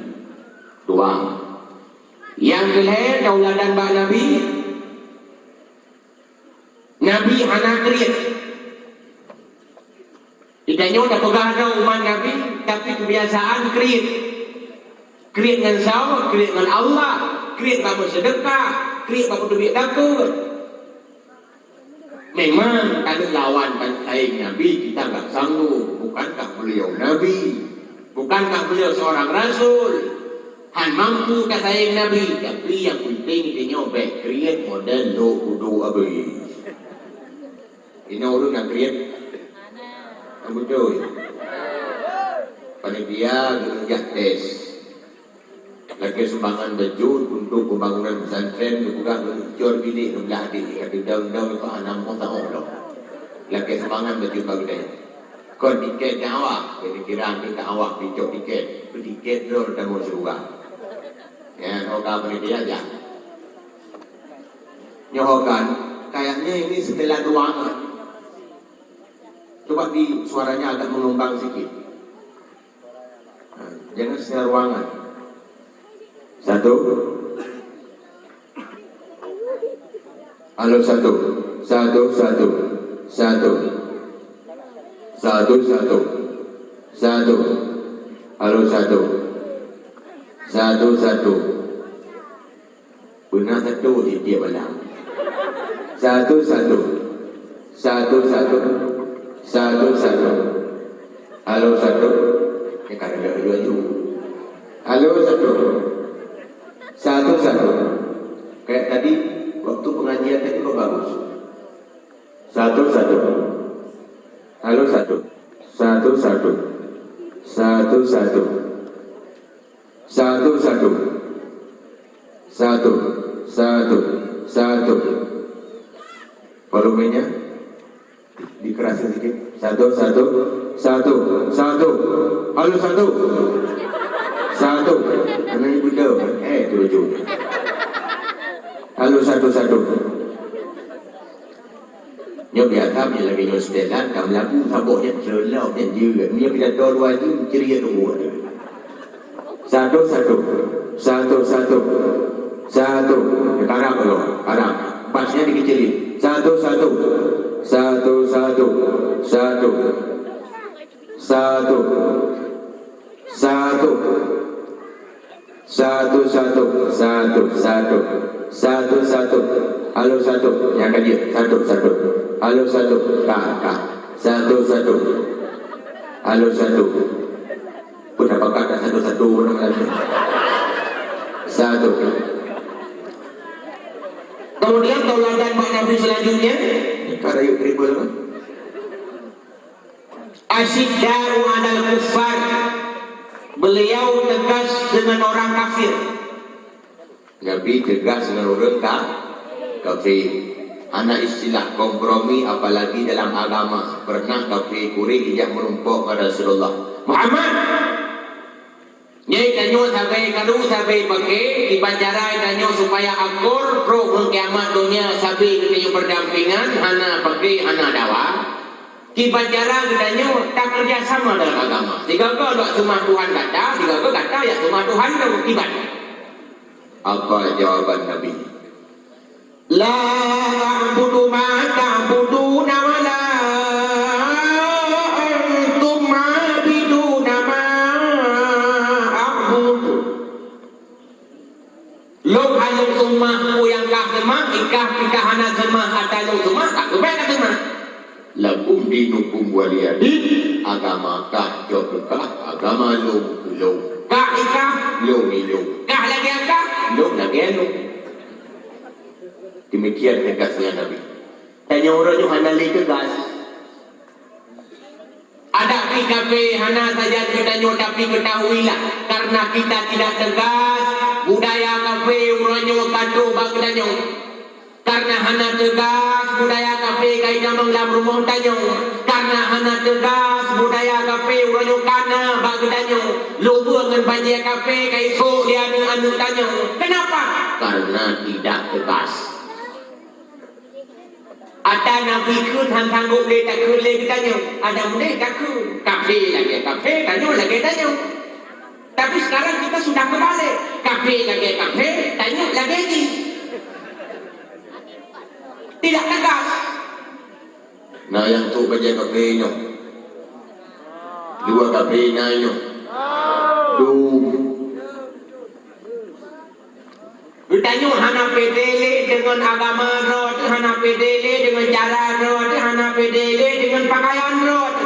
[SPEAKER 1] dua. Yang kedua tauladan Mbak Nabi, Nabi hana kriit. Itanya udah pegang umat Nabi, tapi kebiasaan kriit. Kriit dengan sawah, kriit dengan Allah, kriit kamu sedekah, kriit kamu duit dapur. Memang ada lawan bersaing Nabi, kita nggak sanggup. Bukankah beliau Nabi? Bukankah beliau seorang Rasul? Han mampu bersaing Nabi, tapi yang penting dia nyobek kriit model lo kudu abai. Ini orang yang kriit, betul. Panitia genjak tes. Lagi sumbangan bejun untuk pembangunan pesantren juga meluncur bilik belah adik kata daun-daun itu anak mota orang. Lagi sumbangan bejun bagai kau tiketnya awak, jadi kira kita awak dicok tiket dulu dan mau surga. Ya, orang panitia aja. Nyohokan, kayaknya ini setelah ruangan. Coba di suaranya agak mengembang sedikit. Nah, jangan setelah ruangan. Satu. Halo satu. Satu. Halo satu. Satu. Benar satu di dia balang. Satu. Halo satu. Karena dia jual. Halo satu. Kayak tadi waktu pengajian tadi kok bagus. Satu. Halo satu. Volumenya dikerasin sedikit. Satu. Halo satu. Karena ibu tahu. Tujuh. Halo satu. Nhớ biar thăm như là vì nhớ sẽ lan cầm lá cũng thăm bộ nhận lớn lao nhận dư nhớ bây giờ đôi loài chứ chưa đi được mùa satu sekarang belum sekarang pasnya dikecilin satu halo satu yang kecil satu halo satu kak satu halo satu udah pakai satu satu. Kemudian tauladan Pak Nabi selanjutnya karena yuk tribul asyiddaru alal kuffar, beliau tegas dengan orang kafir. Nabi tegas dengan orang kafir. Anak istilah kompromi apalagi dalam agama. Pernah kafir kuring yang menumpuk pada Rasulullah Muhammad. Nyai kanyo sampai kadu sampai pakai di pancarai kanyo supaya akur pro kiamat dunia sampai kanyo berdampingan hana pakai hana dawa. Di pancara kanyo tak kerja sama dalam agama. Jika kau doa semua Tuhan kata, jika kau kata ya semua Tuhan dah beribadah. Apa jawaban Nabi? La a'budu ma ta'buduna wa la antum ma'biduna ma a'budu. Lo halung sumah yang kah semah, ikah kita hana semah atau lo semah, tak kebaik semah. Lakum dinukum waliyadin, agama kah jokah, agama lo. Kah ikah, lo. Kah lagi akah, lo lagi lo. Demikian tegasnya Nabi. Tanya orang yang hana tegas. Ada PKP hana saja kita tapi ketahuilah karena kita tidak tegas budaya kafe orang yang kado bagi karena hana tegas budaya kafe kai jamang lam rumah tanyong karena hana tegas budaya kafe uranyo kana bagi tanyong lubu ngan banjir kafe kai so dia anu tanyong kenapa karena tidak tegas ada nabi kun han tanggup le tak kun le tanyong ada mulai tak kun kafe tanyong lagi tanyong tapi sekarang kita sudah kembali kafe tanyong lagi ni tidak tegas. Nah yang tu baca kafe nyo, dua kafe nyo, Bertanya hana pedele dengan agama rot, hana pedele dengan cara rot, hana pedele dengan pakaian rot,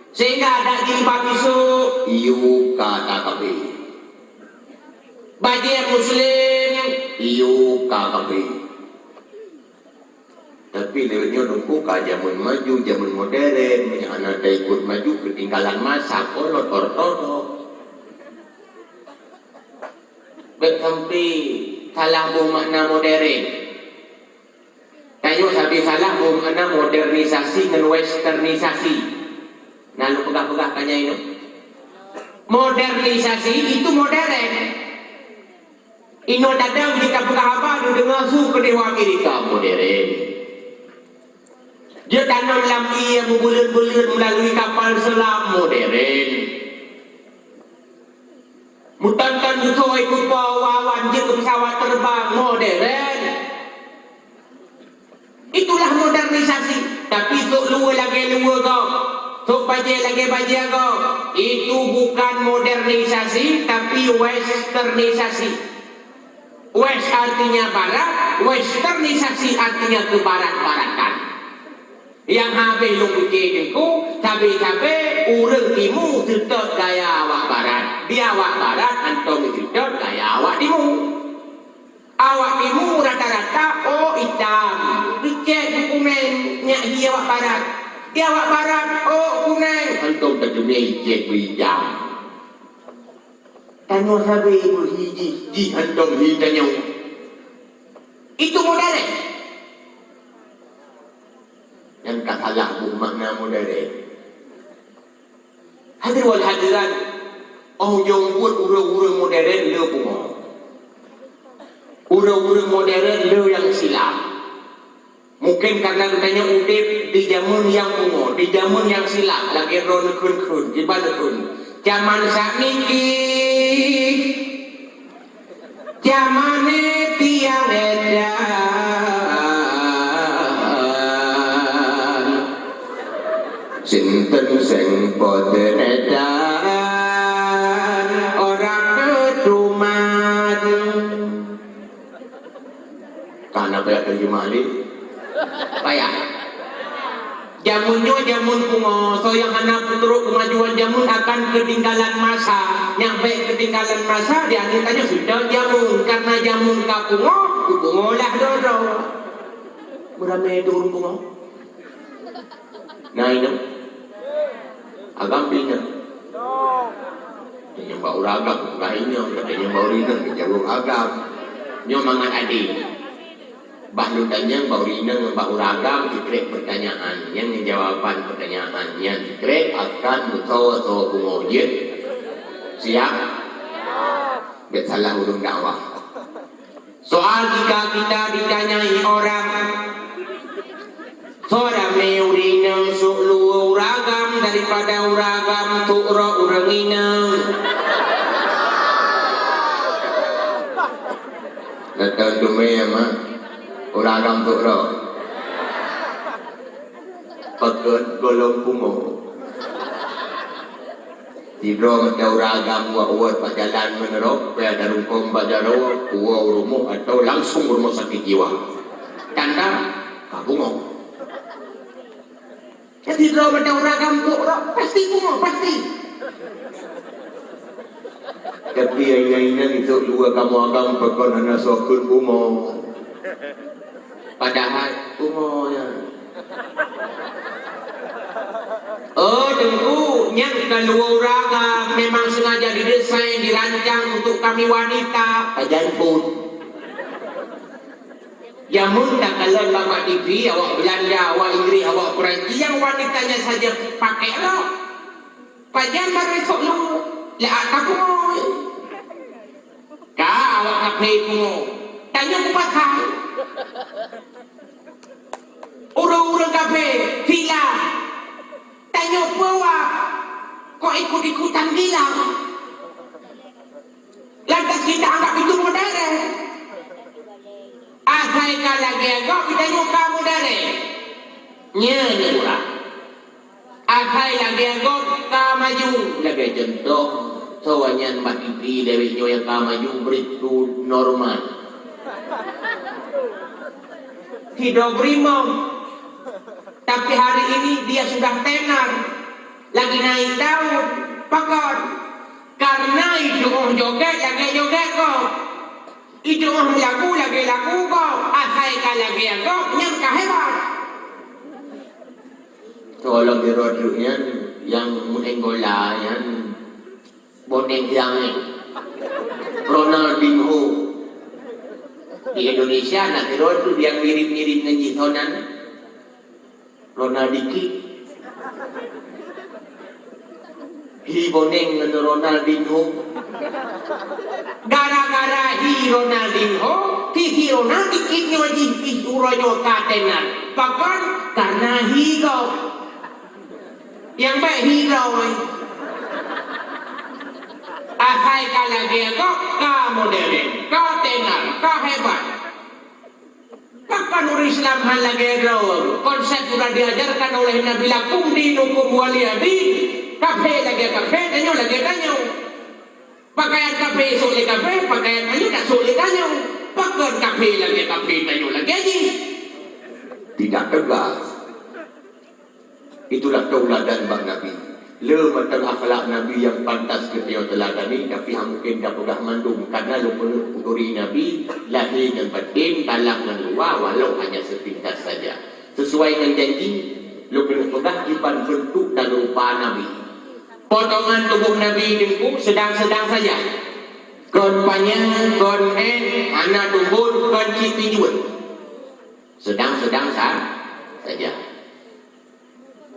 [SPEAKER 1] sehingga ada jilbab isu, iu kata kafe. Bagi Muslim, iu kata kafe. Tapi lewatnya nunggu ke zaman maju, zaman modern, anak dah ikut maju ketinggalan masa, kolot ortodo. Berkampi salah makna modern. Tayo sabi salah makna modernisasi dan westernisasi. Nah lu pegah-pegah kanya ini. Modernisasi itu modern. Ino dadang kita pegah apa? Lu dengar su kedewa Amerika modern. Dia tanam lampi yang berbulir-bulir melalui kapal selam modern. Mutantan butuh ikut wawan dia ke pesawat terbang modern. Itulah modernisasi. Tapi sok luar lagi luar kau, sok baje lagi baje kau. Itu bukan modernisasi tapi westernisasi. West artinya barat, westernisasi artinya kebarat-baratan. Yang habis lu fikir ku cabe-cabe urang timu tetap gaya awak barat. Dia awak barat antum tetap gaya awak timu. Awak timu rata-rata hitam. Dicek dokumen nya dia awak barat. Dia awak barat kuning. Antum terjemah cek hitam. Tanya sabe ibu hiji antum hijanya. Itu modern. Yang katalah makna modern. Hadir wal hadiran, yang buat urang-urang modern le bunga. Urang-urang modern le yang silap. Mungkin karena katanya udip di zaman yang bunga, di zaman yang silap, lagi ron kun, di mana kun. Zaman sakniki, zaman tiang edan. Sinten sing padha edan ora keduman karena payah terjemali payah jamunnya jamun bunga so yang anak putruk kemajuan jamun akan ketinggalan masa nyampe ketinggalan masa dia tanya sudah jamun karena jamun ka bunga lah dodo berame turun bunga nah ini agam bina yang bau ragam lainnya katanya bau rina kejalur agam nyo mangan adi bahlu tanya bau rina bau ragam dikrek pertanyaan yang jawaban pertanyaan yang dikrek akan betul atau kumujud siap bet salah urung dakwah soal jika kita ditanyai orang Sora meurina sulu uragam daripada uragam tu'ra urangina. Datang dumaya mah uragam tu'ra. Pagkat golong pumo. Tidro macam uragam uat pajalan menerok, pada rungkong bajaro, uwa urumo atau langsung rumah sakit jiwa. Tanda kabungo. Jadi kalau ada uragam tu'ra pasti bunga pasti. Tapi yang itu dua kamu agam pekon hana sokun bunga. Padahal bunga ya. Tentu yang kedua uragam memang sengaja didesain dirancang untuk kami wanita. Kajian pun. Jamun tak kalau bapak TV, awak Belanda, awak Inggris, awak Perancis, yang wanitanya saja pakai rok. Pajan baru esok lu, lah aku mau. Kak, awak kafe mu, tanya aku pasal. Urang-urang kafe, villa, tanya bawa, kok ikut-ikutan gila. Lantas kita anggap itu modern. Asai lagi agak kita nyuka modern. Nya murah. Asai lagi agak ka maju. Lagi contoh, sawanyan matipri dewi nyo yang ka maju beritu normal. Hidup rimau. Tapi hari ini dia sudah tenar. Lagi naik daun. Pakon. Karena itu orang joget, lagi joget kok. Itu orang lagu, lagi lagu kok. Asai ka lagi agak, yang kahebat. Tolong diroduknya yang menenggola, yang boneng yang Ronaldinho. Di Indonesia, nak diroduk yang mirip-mirip dengan Jihonan. Ronaldiki. Hi boneng dengan Ronaldinho. Gara-gara hi Ronaldinho, hi Ronaldinho di uronyo katenan. Bahkan karena hi kau. Yang baik hi kau. Asai kalagi kau, kau modern, kau tenar, kau hebat. Bahkan orang Islam hal lagi kau. Konsep sudah diajarkan oleh Nabi lakum dinukum waliyadin. Kafe lagi kafe, tanyo lagi tanyo. Pakaian kafe sulit kafe, pakaian tanyo tak sulit tanyo. Pakaian kafe lagi kafe, tanyo lagi aja. Tidak tegas. Itulah tauladan bang Nabi. Le matang akhlak Nabi yang pantas kita teladani, tapi mungkin tak pegah mandung karena lu penuh puturi Nabi lahir dan batin, dalam dan luar, walau hanya sepintas saja. Sesuai dengan janji, lu penuh pegah iban bentuk dan rupa Nabi. Potongan tubuh Nabi dengkuk sedang-sedang saja. Kon panjang, kon anak tumbul, kon cipi jual. Sedang-sedang saja.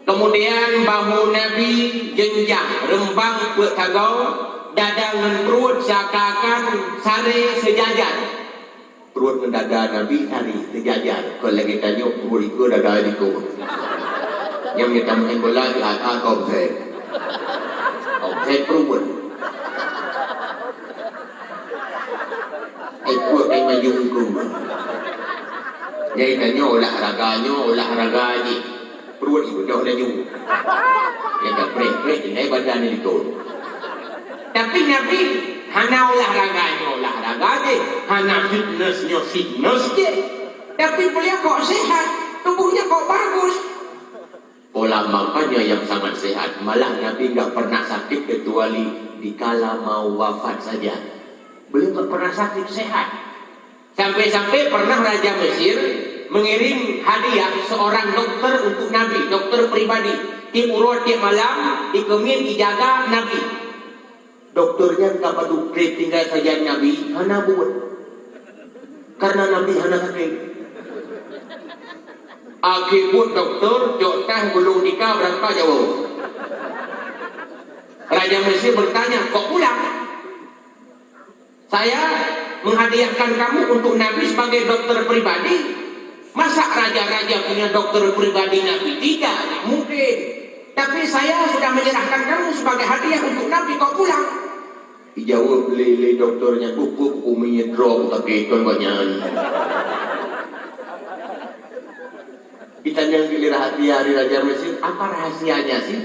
[SPEAKER 1] Kemudian bahu Nabi jenjang, rembang buat tagau, dada dengan perut seakan sare sejajar. Perut dengan dada Nabi sare sejajar. Kalau lagi tanya, perut ikut dada ikut. Yang kita main bola di atas komplek. Saya perubun. Ikut yang majungku. Jadi tanya olahraga ni. Perut itu jauh laju. Yang tak prek-prek ini badan ini itu. Tapi Nabi hana olahraga je. Hana fitness je. Tapi beliau kok sehat. Tubuhnya kok bagus. Pola makannya yang sangat sehat. Malah Nabi tak pernah sakit kecuali dikala mau wafat saja. Beliau tak pernah sakit, sehat. Sampai-sampai pernah Raja Mesir mengirim hadiah seorang dokter untuk Nabi, dokter pribadi. Diurut tiap malam, dikemin, dijaga Nabi. Dokternya tak perlu tinggal saja Nabi, hana buat. Karena Nabi hana sakit. Akhir pun doktor, jokah belum nikah berapa jauh. Raja Mesir bertanya, kok pulang? Saya menghadiahkan kamu untuk Nabi sebagai dokter pribadi. Masa raja-raja punya dokter pribadi Nabi? Tidak, mungkin. Tapi saya sudah menyerahkan kamu sebagai hadiah untuk Nabi, kok pulang? Dijawab lele dokternya, pupuk uminya drop, tapi itu banyak. Ditanya pilih rahasia hari Raja Mesir, apa rahasianya sih?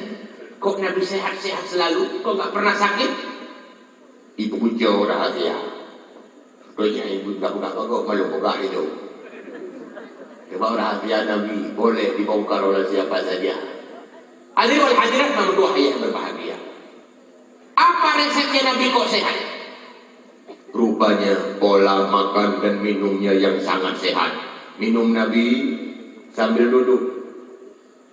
[SPEAKER 1] Kok Nabi sehat-sehat selalu? Kok gak pernah sakit? Ibu jauh rahasia. Kalau ibu tak buka kok malu buka itu. Sebab rahasia Nabi boleh dibongkar oleh siapa saja. Hadirin wal hadirat nomor 2 yang berbahagia. Apa resepnya Nabi kok sehat? Rupanya pola makan dan minumnya yang sangat sehat. Minum Nabi sambil duduk,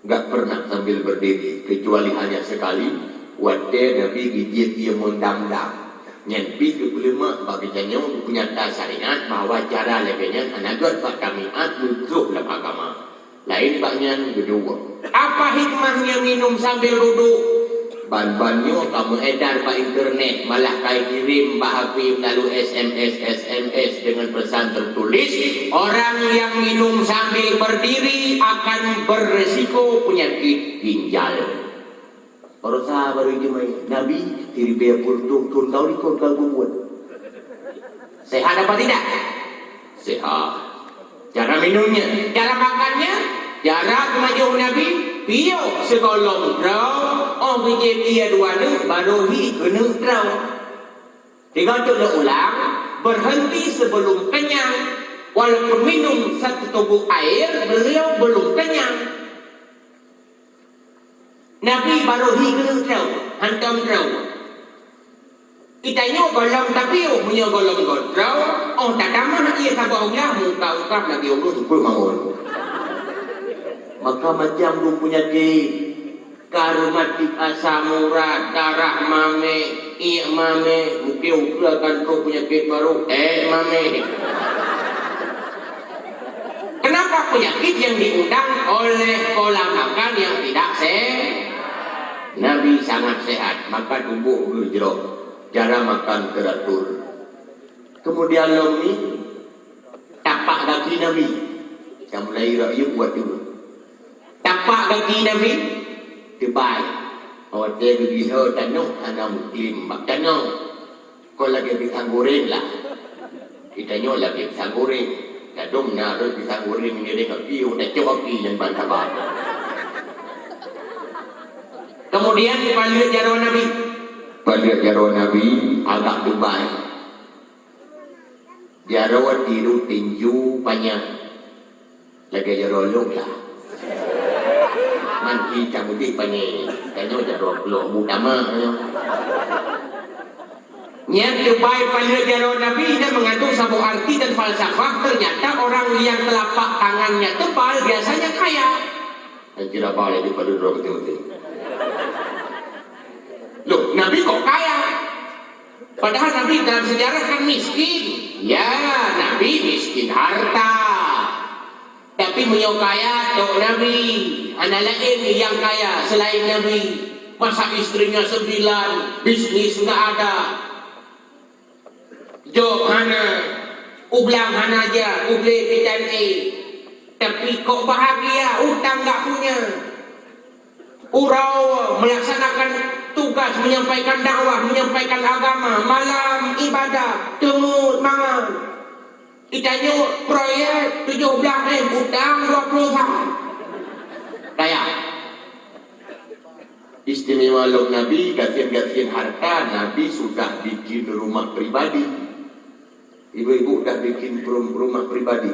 [SPEAKER 1] enggak pernah sambil berdiri, kecuali hanya sekali. Waktu Nabi gigit dia mendam-dam. Nyampi ke ulama bagi janyong punya syariat bahwa cara lebihnya anagot pak kamiat mukruh dalam agama. Lain baknya kedua. Apa hikmahnya minum sambil duduk? Ban-bannya kamu edar pak internet, malah kau kirim pak Habib lalu SMS dengan pesan tertulis. Orang yang minum sambil berdiri akan beresiko penyakit ginjal. Para sahabat jemaah Nabi diri biar pultung turun kau ni kau buat. Sehat apa tidak? Sehat. Cara minumnya, cara makannya, cara kemajuan Nabi. Pio sekolong draw, oh bijak dia dua ne, baru hi kena draw. Tiga tu ulang, berhenti sebelum kenyang. Walaupun minum satu tubuh air, beliau belum kenyang. Nabi baru hi kena draw, hantam draw. Itanya golong tapi punya golong draw, oh tak damah ia sabar Allah muka lagi Allah tu bangun. Maka macam lu punya ke karumatik asamura darah mame iya mame mungkin akan kau punya ke baru mame. Kenapa penyakit yang diundang oleh pola makan yang tidak sehat? Nabi sangat sehat, maka tubuh berjeruk, cara makan teratur. Kemudian lomi tapak kaki Nabi, yang mulai rakyat buat dulu. Tapak kaki Nabi terbaik. Awak dia pergi tanah anak muslim mak tanah. Kau lagi pisang goreng lah. Kita nyo lagi pisang goreng. Dah dong nak pisang goreng menjadi kaki udah coki dan bantaban. Kemudian balik jaro Nabi. Balik jaro Nabi agak terbaik. Jaro tiru tinju banyak. Lagi jaro long lah. Manti camudi pani kanyo jaro lo utama Niat terbaik pada jaro Nabi dan mengandung satu arti dan falsafah. Ternyata orang yang telapak tangannya tebal biasanya kaya. Saya kira balik daripada dua betul-betul. Loh, Nabi kok kaya? Padahal Nabi dalam sejarah kan miskin. Ya, Nabi miskin harta. Tapi beliau kaya tok Nabi. Anak lain yang kaya selain Nabi. Masa istrinya 9, bisnis sudah ada. Job hana, ublang hana aja, uble PTNA. Tapi kok bahagia, utang tak punya. Urau melaksanakan tugas, menyampaikan dakwah, menyampaikan agama, malam ibadah, temut mangan. Kita nyok proyek 17 utang 20 tahun. Kaya istimewa log Nabi, gasian-gasian harta. Nabi sudah bikin rumah pribadi. Ibu-ibu dah bikin rumah pribadi.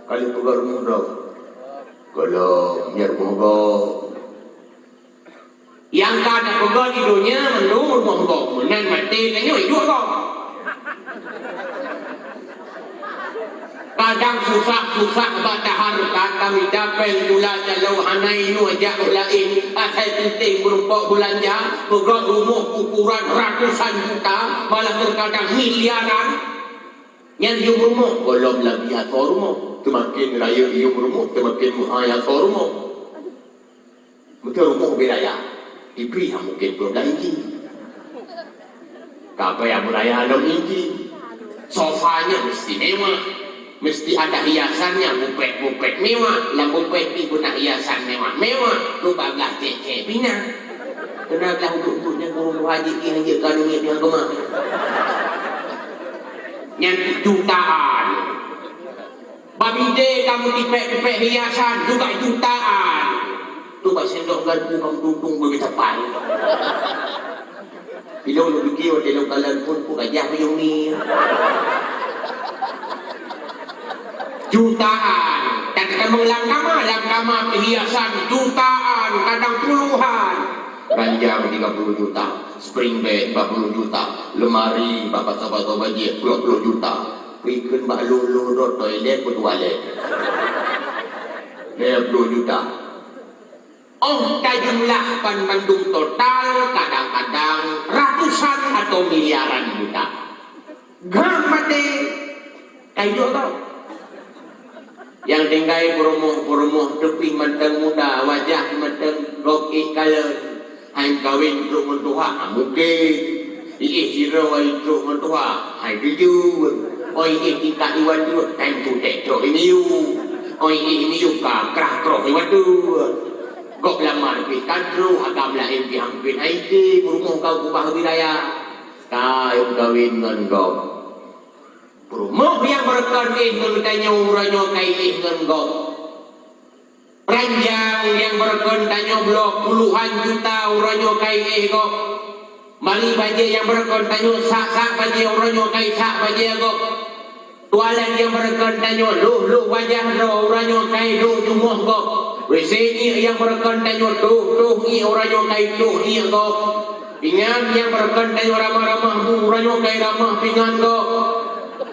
[SPEAKER 1] Kali pegang rumah dong. Kalau punya rumah yang kan pegang di dunia menung rumah dong. Menan mati kayaknya hidup dong. Kadang susah pada harta kami dapat gula jalau hanai nu ajak lain asal penting berupa belanja pegang rumah ukuran ratusan juta malah terkadang miliaran yang di rumah belum lagi atau rumah semakin raya di rumah semakin mahal atau rumah betul rumah beraya diberi mungkin belum lagi apa yang beraya belum lagi sofanya mesti mewah. Mesti ada hiasannya, bupet mewah. Lah bupet ni guna hiasan mewah. Lu bagah cek bina. Kenapa untuk-untuknya guru haji ini dia kan duit yang gemah. Yang jutaan. Babide kamu tipek hiasan juga jutaan. Tu bak sendok garpu kamu tutung begitu pai. Bila lu fikir dalam kalan pun ku gajah yang ni. Jutaan. Dan kita mengulang kama perhiasan jutaan, kadang puluhan. Ranjang 30 juta, spring bed 40 juta, lemari bapak sahabat bajik 20 juta. Pikun bak lulu toilet pun toilet 20 juta. Oh, jumlah Bandung total kadang-kadang ratusan ratusan atau miliaran juta. Gak mati kayu tau. Yang tinggal perumoh tepi menteng muda, wajah menteng roki kalen. Hai kawin truk mentua, mungkin. Iya siro wai truk mentua, hai tujuh. Oi kita iwan tu, time tu tekro ini you. Oi ini you kerah kroh iwan tu. Gok lamar pikan tru agam lain dihampir haiti berumuh kau kubah wilayah. Kau kawin dengan gok. Berumuh yang berkondisi tanya uranyo kai dengan gok. Ranjang yang berkondisi blok puluhan juta uranyo kai gok. Mali baje yang berkondisi sak baje uranyo kai sak baje gok. Tualan yang berkondisi lu wajah lu uranyo kai lu jumuh gok. WC yang berkondisi tuh ni uranyo kai tuh ni gok. Pingan yang berkondisi ramah-ramah uranyo kai ramah pingan gok.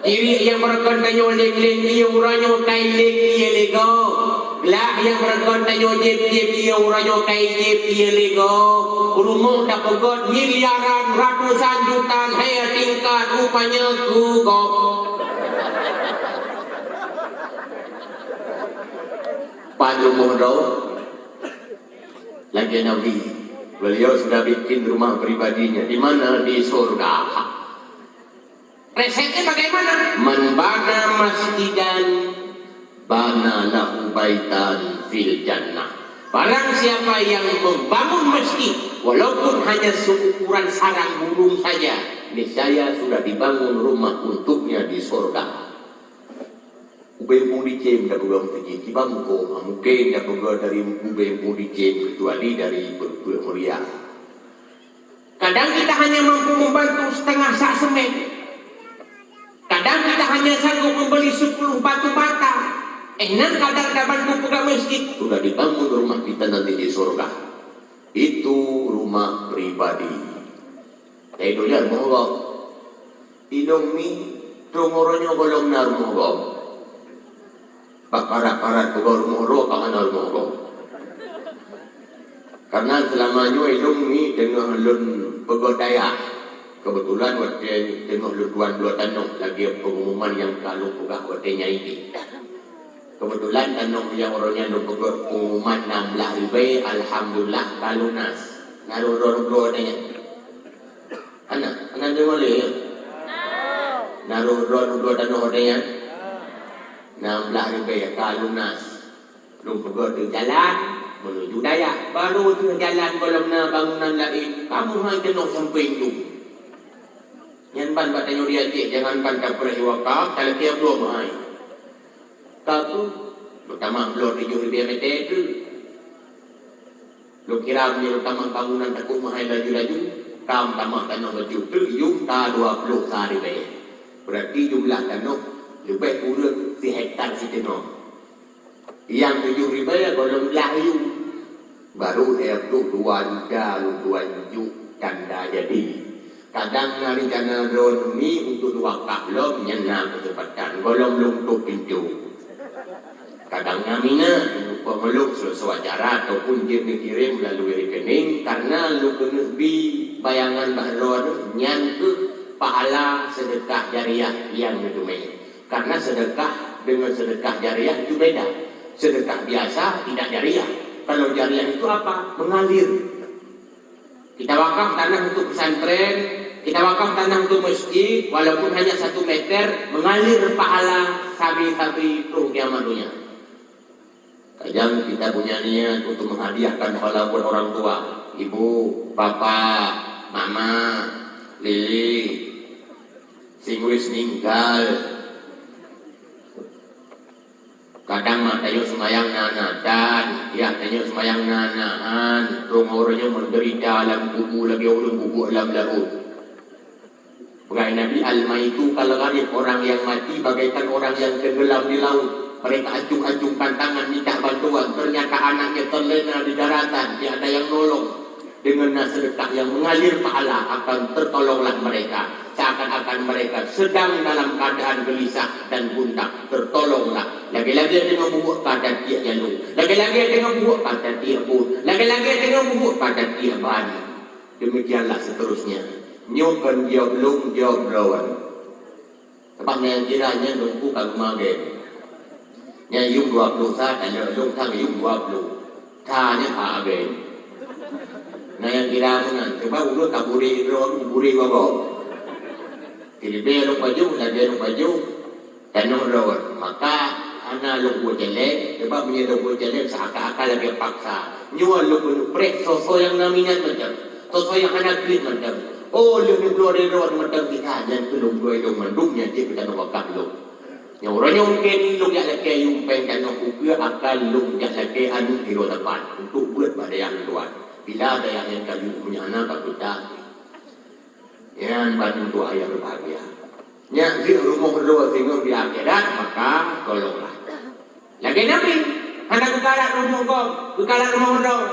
[SPEAKER 1] Kiri yang berkondisi leng-leng uranyo kai leng gok. Lah yang berkondisi jep-jep uranyo kai jep gok. Rumah dah pegot miliaran ratusan juta saya tingkat rupanya ku gok. Pandu Mohdo lagi Nabi, beliau sudah bikin rumah pribadinya di mana di surga. Resepnya bagaimana? Man bana masjidan bana lahu baitan fil jannah. Barang siapa yang membangun masjid walaupun hanya seukuran sarang burung saja, niscaya sudah dibangun rumah untuknya di surga. Ubay pudi jem dah pegang pergi kiba muko mungkin dah pegang dari ubay pudi jem kecuali dari berbuat mulia. Kadang kita hanya mampu membantu setengah sak semen. Kadang kita hanya sanggup membeli 10 batu bata. Enak kadang dah bantu pegang masjid. Sudah dibangun rumah kita nanti di surga. Itu rumah pribadi. Doyan mohon. Idong mi trumoronya golong na rumah. Parat-parat pegor moro pangan moro. Karena selamanya ilmu ni dengan lun pegor daya. Kebetulan waktu dengan lun dua tanong lagi pengumuman yang kalau pegah waktunya ini. Kebetulan tanong yang orangnya lun pegor pengumuman 16,000 alhamdulillah kalau nas. Naruh-naruh adanya. Anak dengar le. Naruh-naruh tanong adanya. 16,000 kalunas. Belum pergi jalan menuju Dayak. Baru ke jalan belum na bangunan lain. Kamu hanya jenuh samping tu. Yang ban batanya dia cik jangan ban kapal wakaf kalau dia belum hai. Tapi pertama belum dijuri dia meter tu. Lu kira punya utama bangunan takut mahal laju-laju. Kam tamah tanah baju tu yung ta 20 sehari bayar. Berarti jumlah tanah lebih kurang si hektar si tenor. Yang 7,000 ya kalau layu baru itu 2 juta tanda jadi. Kadang hari jana drone ini untuk 2 kaplom nyenang kecepatan golong lungkup pintu. Kadang ngamina pemeluk sesuai acara ataupun dia dikirim melalui rekening karena lu kena bi bayangan bahrol nyangke pahala sedekah jariah yang ditumai. Karena sedekah dengan sedekah jariah itu beda. Sedekah biasa tidak jariah. Kalau jariah itu apa? Mengalir. Kita wakaf tanah untuk pesantren, kita wakaf tanah untuk masjid, walaupun hanya 1 meter, mengalir pahala sabi-sabi itu kiamatnya. Kadang kita punya niat untuk menghadiahkan pahala buat orang tua, ibu, bapak, mama, lili, sing wis ninggal. Kadang mah tayo semayang nanatan, ya tayo semayang nanahan, rumornya menderita alam kubu lagi ulun kubu alam laut. Bagai Nabi Al-Maitu kalau ada orang yang mati bagaikan orang yang tenggelam di laut. Mereka acung-acungkan tangan minta bantuan, ternyata anaknya terlena di daratan, tidak ada yang nolong. Dengan sedekah yang mengalir pahala akan tertolonglah mereka. Seakan-akan mereka sedang dalam keadaan gelisah dan gundah, tertolonglah. Lagi-lagi dengan bubuk pada dia jalur, lagi-lagi dengan bubuk pada dia pun, lagi-lagi dengan bubuk pada dia ban. Demikianlah seterusnya. nyokan jawab lung jawab rawan. Sebab yang kiranya lungku kalau magen. Yang yung 20 saat ada lung tang yung 20. Tanya pak agen. Nah yang kira menang. Sebab udah kaburi rawan kaburi bawa. Kilibe lung baju lagi lung baju. Tanong rawan. Maka anak lungku jelek. Sebab punya lungku jelek seakal-akal lagi paksa. Nyual lungku prek sosok yang naminat macam. Sosok yang anak klik macam. Oh, lung keluar dari ruang macam kita dan belum keluar dari mandungnya dia kita nak wakam lung. Yang orang yang mungkin lung yang lagi yang pengen nak ukur akal lung yang lagi anu kilo depan untuk buat pada yang luar. Bila ada yang kayu punya anak kita, yang bantu doa yang berbahagia. Yang di rumah berdoa sehingga di akhirat maka tolonglah. Lagi Nabi, anak kekala rumah kau, kekala rumah berdoa.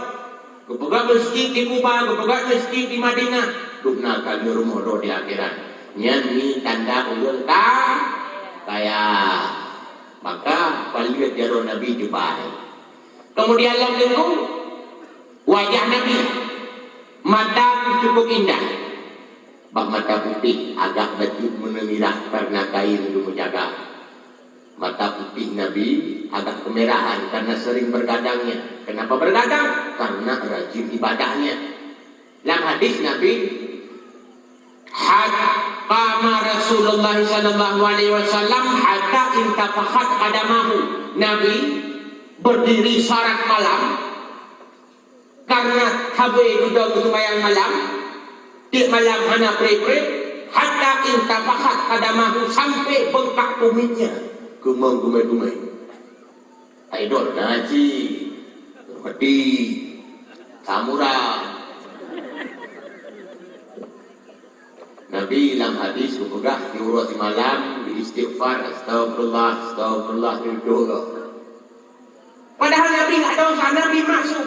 [SPEAKER 1] Kepegang masjid di Kuba, kepegang masjid di Madinah. Dukna kali rumah roh di akhirat. Ini tanda ulul kaya. Maka balik jaro Nabi Jubai. Kemudian yang kedua, wajah Nabi. Mata cukup indah. Bak mata putih agak baju menemirah karena kain itu menjaga. Mata putih Nabi agak kemerahan karena sering bergadangnya. Kenapa bergadang? Karena rajin ibadahnya. Dalam hadis Nabi, qama Rasulullah sallallahu alaihi wasallam hatta intafakhat qadamahu. Nabi berdiri salat malam karena tabe duduk sembahyang malam. Di malam hana pre-pre hatta intafakhat qadamahu sampai bengkak tumitnya. Kumai. Idol Naji, Mati, Samura. Nabi dalam hadis berpegah di urut malam di istighfar astagfirullah berdoa. Padahal Nabi tidak dosa, Nabi maksum.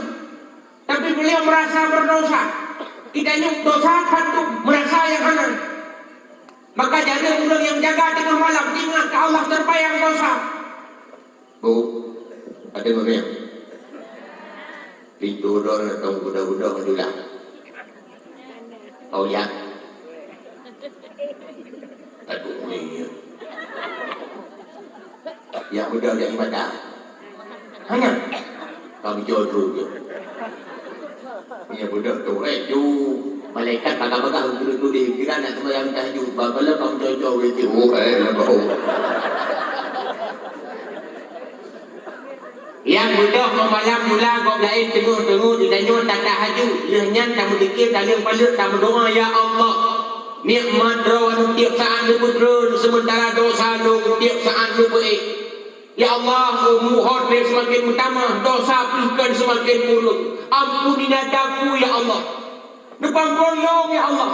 [SPEAKER 1] Tapi beliau merasa berdosa. Tidak nyuk dosa satu, merasa yang kanan. Maka jadi orang yang jaga tengah malam ingat ke Allah terbayang dosa. Bu, ada mana yang pintu orang atau budak-budak adalah oh ya. Aduh ni. Yang muda yang ibadah. Hanya kami jodoh je. Punya budak tu, tu malaikat pakai-pakai untuk kira nak sembahyang tahajud. Kalau kamu cocok itu, lah bau. Yang budak malam mula kau lain tengok ditanya tak tahajud. Lehnya tak mendikir, tak leh palut, tak berdoa ya Allah. Nikmat rawan tiap saat lu putera sementara dosa lu tiap saat lu baik. Ya Allah, mohon dia semakin bertambah, dosa bukan semakin buruk. Ampuni nadaku ya Allah. Depan tolong ya Allah.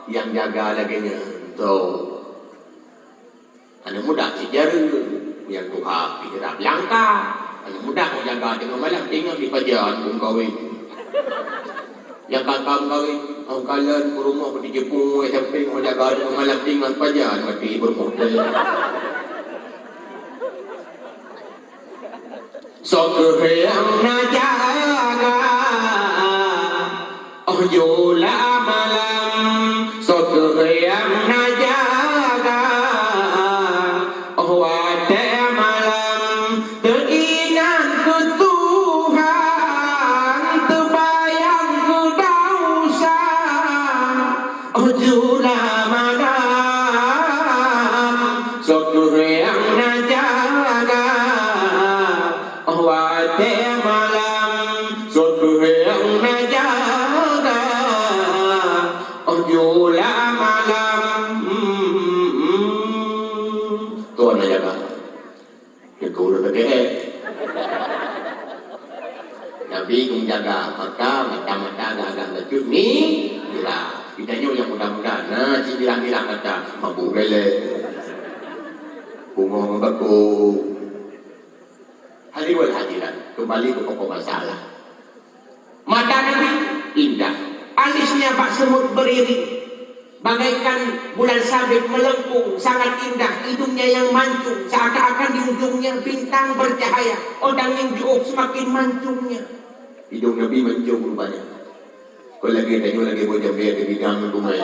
[SPEAKER 1] Yang jaga laginya tuh. Anak muda sejarah yang Tuhan kirap langkah. Anak muda kau jaga dengan malam tinggal di pajan pun kawin. Yang kakak kawin, kau kalian berumah di Jepun, SMP kau jaga dengan malam tinggal pajan mati bermodal. Sokeh yang najaga, oh yola malam. Sokeh yang najaga, oh wate malam. Keinginan ku Tuhan, terbayang ku dosa, oh yola malam. Sokeh yang najaga. Wate malam suatu yang najaga ojula malam Tuhan najaga ya kau udah tegak Nabi menjaga mata agak lecut ni bila kita yang mudah-mudahan nah si bilang-bilang kata mampu bele bunga membaku hadirin hadirat kembali ke pokok masalah. Mata Nabi indah, alisnya Pak semut beriring, bagaikan bulan sabit melengkung, sangat indah. Hidungnya yang mancung, seakan-akan di ujungnya bintang bercahaya. Odang yang jauh semakin mancungnya. Hidung Nabi mancung rupanya. Kau lagi tanya lagi boleh dia di bidang rumah.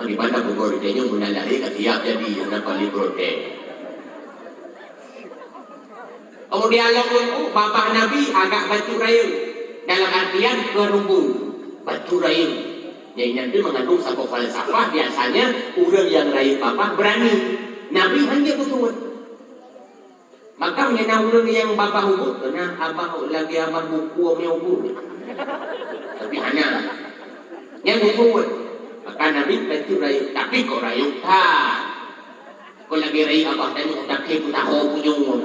[SPEAKER 1] Di mana pun tanya guna lari kat siap jadi yang nak balik protes. Kemudian lalu bapak Nabi agak batu raya dalam artian kerumbung batu raya. Yang nanti mengandung satu falsafah biasanya orang yang raya bapak berani. Nabi hanya betul. Maka mengenai orang yang bapak hubung, kena abah lagi abah buku omnya hubung. Tapi hanya yang betul. Maka Nabi batu raya. Tapi kok raya tak? Kau lagi raya abah tadi udah kek tahu punyung.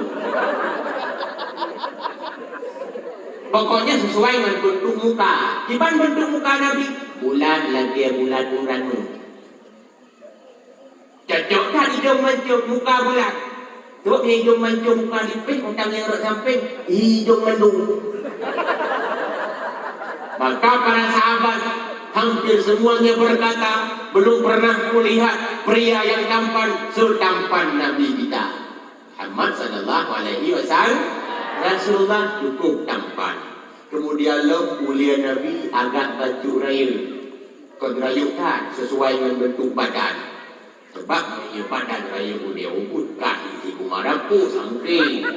[SPEAKER 1] Pokoknya sesuai dengan bentuk muka. Gimana bentuk muka Nabi? Bulan lagi bulan uranu. Cocok tak hidung mancung muka bulan? Sebab hidung mancung muka lipis, orang yang rot samping, hidung mendung. Maka para sahabat hampir semuanya berkata, belum pernah melihat pria yang tampan setampan Nabi kita. Muhammad sallallahu alaihi wasallam. Rasulullah cukup tampan. Kemudian mulia Nabi agak baju rail. Kegerayukan sesuai dengan bentuk badan. Sebab badan raya beliau pun isi kumarapu sangking.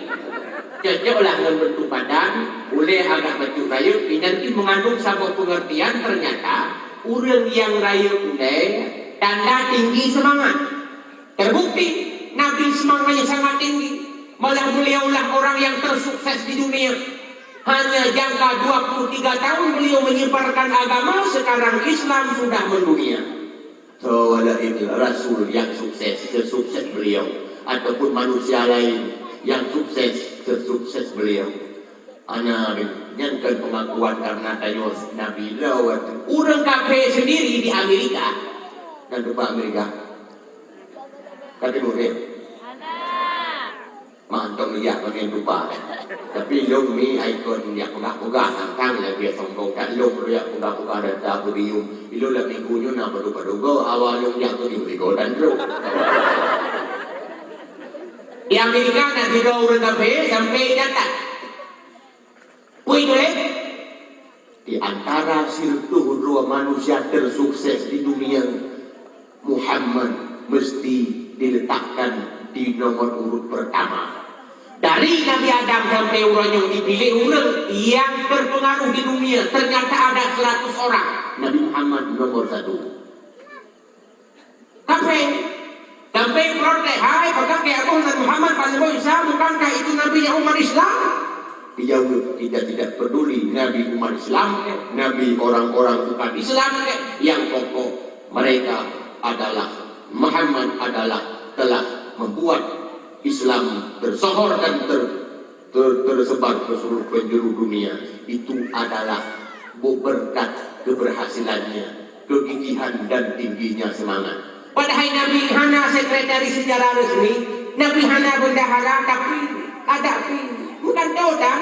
[SPEAKER 1] Cocoklah dengan bentuk badan. Boleh agak baju raya. Nanti mengandung sebuah pengertian ternyata orang yang raya boleh tanda tinggi semangat. Terbukti Nabi semangatnya sangat tinggi. Malah beliaulah orang yang tersukses di dunia. Hanya jangka 23 tahun beliau menyebarkan agama. Sekarang Islam sudah mendunia. So, walaupun Rasul yang sukses sesukses beliau, ataupun manusia lain yang sukses sesukses beliau. Hanya menyanyikan pengakuan karena tayos Nabi lawat. Orang kafir sendiri di Amerika. Dan lupa Amerika. Kata murid. Mantong lihat bagian lupa. Tapi long ni ikon yang pegah-pegah tangkang lah dia sombong kat long dia pegah-pegah dan tak berium. Ilo lah minggunya nak berduga-duga awal long yang tu diuligo dan bro. Di Amerika nak tiga orang kafe sampai datang. Puih boleh? Di antara sirtuh dua manusia tersukses di dunia, Muhammad mesti diletakkan di nomor urut pertama. Dari Nabi Adam sampai orang yang dipilih orang yang berpengaruh di dunia ternyata ada 100 orang. Nabi Muhammad nomor 1. Sampai protes, hai apakah kayak aku Nabi Muhammad pada Islam, bukankah itu Nabi yang umat Islam? Dijawab, kita tidak peduli Nabi umat Islam, Nabi orang-orang bukan Islam, yang pokok mereka adalah Muhammad adalah telah membuat Islam tersohor dan tersebar ke seluruh penjuru dunia. Itu adalah berkat keberhasilannya, kegigihan dan tingginya semangat. Padahal Nabi hana sekretaris secara resmi, Nabi hana bendahara, tapi ada bukan tahu dah.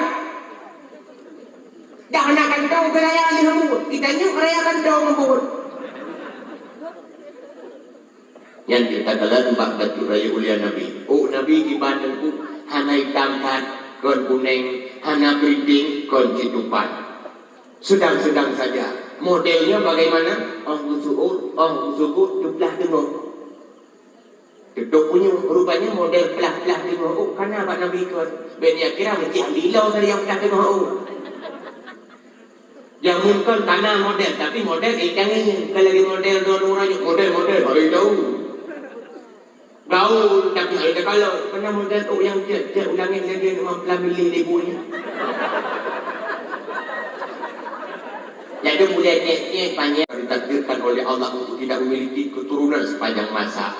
[SPEAKER 1] Dah nak tahu perayaan ini hambur. Kita nyuk rayakan tahu hambur. Yang kita dalam batu raya ulia Nabi. Oh Nabi gimana ku hanai tangkat kon kuning, hana keriting kon citupan. Sedang-sedang saja. Modelnya bagaimana? Suku belah tengok. Kedok punya rupanya model belah tengok. Oh karena Pak Nabi kon. Benya kira mesti bilau dari yang belah tengok. Oh. Yang mungkin tanah model tapi model ikan ini. Kalau lagi model don orang model bagi tahu. Gaul tapi ada kalau pernah model yang dia ulangin dia 50 ribunya. Jadi mulai cek panjang ditakdirkan oleh Allah untuk tidak memiliki keturunan sepanjang masa.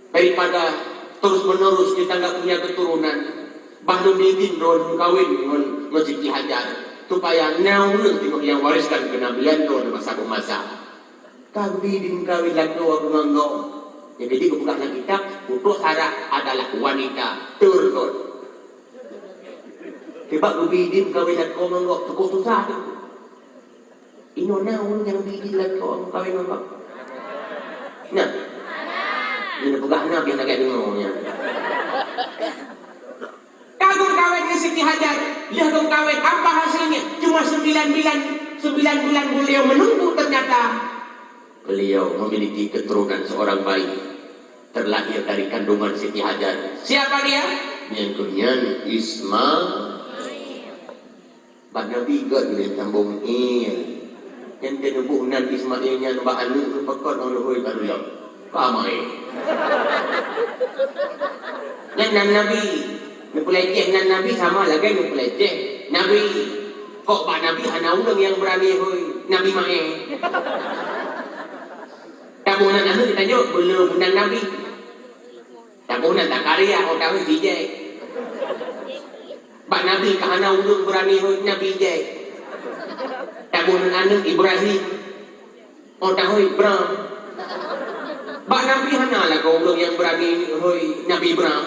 [SPEAKER 1] Daripada terus menerus kita nggak punya keturunan, bahkan bikin don kawin dengan Siti Hajar supaya naulun tengok yang wariskan kenabian don masa ke masa. Kawin lagi aku nganggau. Yang ketika buka dalam kitab, putus Sarah adalah wanita turun. Sebab bidin kawin dan kau menggok cukup susah tu. Inona orang yang bidin dan kau kawin menggok. Nah, ini buka anak yang tak dengarnya. Kagum kawin ke Siti Hajar, lihat dong kawin apa hasilnya? Cuma 9
[SPEAKER 2] 9 bulan beliau menunggu, ternyata
[SPEAKER 1] beliau memiliki keturunan seorang bayi terlahir dari kandungan Siti Hajar.
[SPEAKER 2] Siapa dia?
[SPEAKER 1] Yang kunyan Ismail. Pak Nabi juga boleh sambung yang tenubuhnan Ismailnya nubah anu nubakon orang baru yang ramai.
[SPEAKER 2] Yang nan Nabi nupeleceh, nan Nabi sama lagi nupeleceh. Nabi kok Pak Nabi hana ulang yang berani hoi Nabi mae. Tabunan anu kita jawab belum undang Nabi. Tabunan tak karya atau tahu dijek. Pak Nabi kahana ulang berani hoi Nabi jek. Tabunan anu Ibrahim atau tahu Ibrahim. Pak Nabi hana lah kau ulang yang berani hoi Nabi Ibrahim.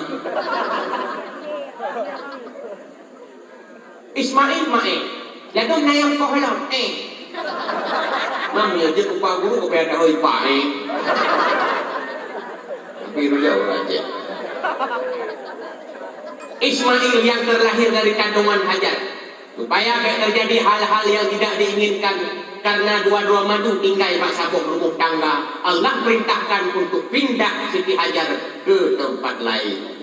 [SPEAKER 2] Ismail mae. Lalu nayang kohalam Mami aja upah guru kau pernah hoi pak
[SPEAKER 1] Tapi jauh aja.
[SPEAKER 2] Ismail yang terlahir dari kandungan Hajar, supaya terjadi hal-hal yang tidak diinginkan karena dua-dua madu tinggal Pak Sabuk rumah tangga, Allah perintahkan untuk pindah Siti Hajar ke tempat lain.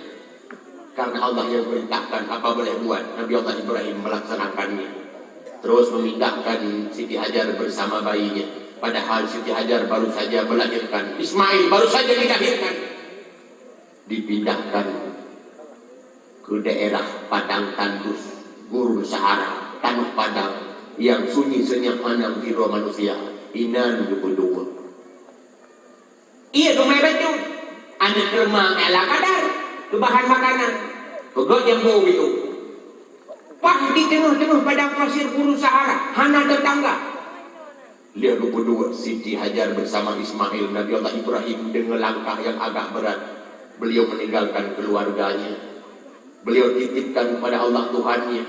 [SPEAKER 2] Karena Allah yang perintahkan, apa boleh buat? Nabi Allah Ibrahim melaksanakannya. Terus memindahkan Siti Hajar bersama bayinya. Padahal Siti Hajar baru saja melahirkan, Ismail baru saja dilahirkan. Dipindahkan ke daerah padang tandus, gurun Sahara, tanah padang yang sunyi senyap mandang jiwa manusia. Inan berdua. Iya dong baju. Anak remang ala kadar. Itu bahan makanan. Pegok yang bau itu. Pas di tengah-tengah padang pasir gurun Sahara, hana tetangga. Lihat berdua Siti Hajar bersama Ismail, Nabi Allah Ibrahim dengan langkah yang agak berat. Beliau meninggalkan keluarganya. Beliau titipkan kepada Allah Tuhannya.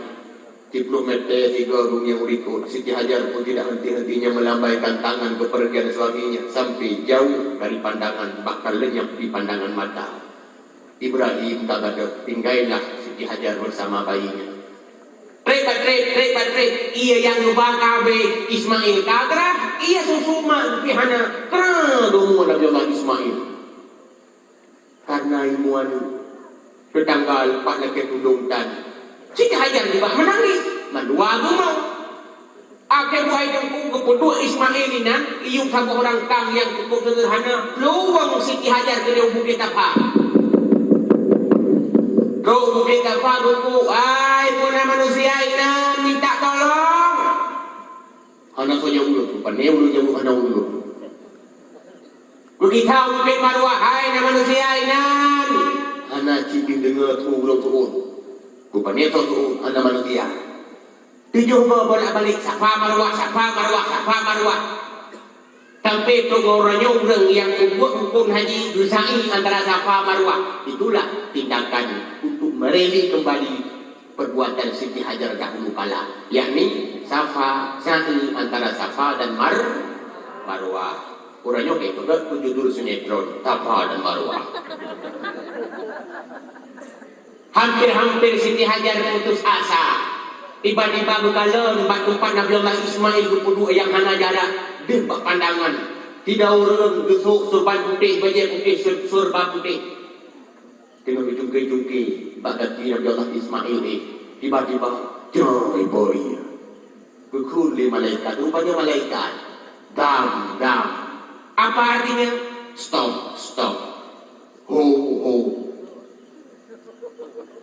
[SPEAKER 2] 10 meter 3 bumi yang berikut. Siti Hajar pun tidak henti-hentinya melambaikan tangan kepergian suaminya sampai jauh dari pandangan, bahkan lenyap di pandangan mata. Ibrahim tak ada, tinggallah Siti Hajar bersama bayinya. Trek, iya yang lubang kabe Ismail kagrah, iya susuma pihana kerana domo Nabi Allah Ismail. Karena ilmuwan petanggal pak nak ketudung tan. Siti Hajar juga menangis, mandua gumau. Akhir buai jengkung kepudua Ismail ini, iyung satu orang kang yang cukup sederhana, luang Siti Hajar ke dia bukit apa. Kau bukit apa buku, ay puna manusia ini minta tolong. Hana so jauh tu, pandai ulu jauh hana ulu. Bukit tahu bukit marwah, ay na manusia ini. Hana cipi dengar tu belum turun. Rupanya tu hana manusia. Tujuh bolak-balik Safa Marwah. Sampai orang yang kumpul haji dusai antara Safa Marwah. Itulah tindakan untuk mereli kembali perbuatan Siti Hajar dahulu kala, yakni Safa sa'i antara Safa dan Marwah. Orangnya kayak begitu judul sinetron Safa dan Marwah. Hampir-hampir Siti Hajar putus asa. Tiba-tiba berkalan tempat Nabi Allah Ismail kedua yang hana jarak derbak pandangan. Tidak orang gesuk surban putih, baju putih, surban putih. Tengah berjungkir-jungkir bakat Nabi Allah Ismail ni. Tiba-tiba joy boy. Berkuli malaikat, rupanya malaikat. Dam. Apa artinya? Stop. Ho.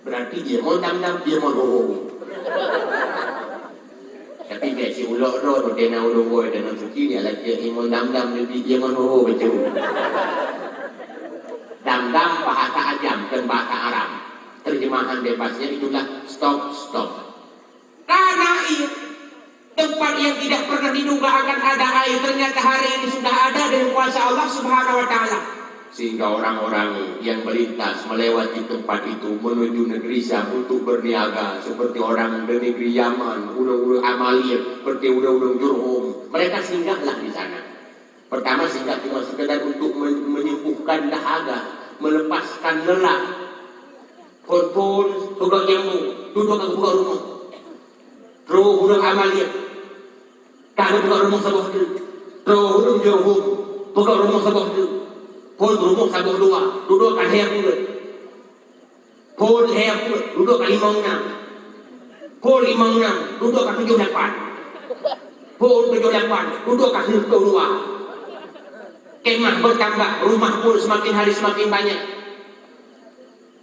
[SPEAKER 2] Berarti dia mau dam, dia mau ho. Tapi dia si ulok roh dia nak ulok boy dan suci dia lagi imon dam lebih dia mau betul. Dam bahasa ajam dan bahasa Arab. Terjemahan bebasnya itulah stop. Karena itu tempat yang tidak pernah diduga akan ada air, ternyata hari ini sudah ada dengan kuasa Allah Subhanahu wa taala. Sehingga orang-orang yang melintas melewati tempat itu menuju negeri Syam untuk berniaga seperti orang dari negeri Yaman, udah Amalia, seperti udah Jurhum. Mereka singgahlah di sana. Pertama singgah cuma sekedar untuk menyembuhkan dahaga, melepaskan lelah. Pun pegang jamu, duduk ke buka rumah. Terus udah Amalia. Kalau buka rumah sebuah tu, terus jauh buka rumah sebuah tu, pun rumah sebuah dua kan hayap pula, pun hayap pula, duduk kan 56, pun 56, duduk kan 78, pun 78, duduk kan 92. Kemah bertambah, rumah pun semakin hari semakin banyak.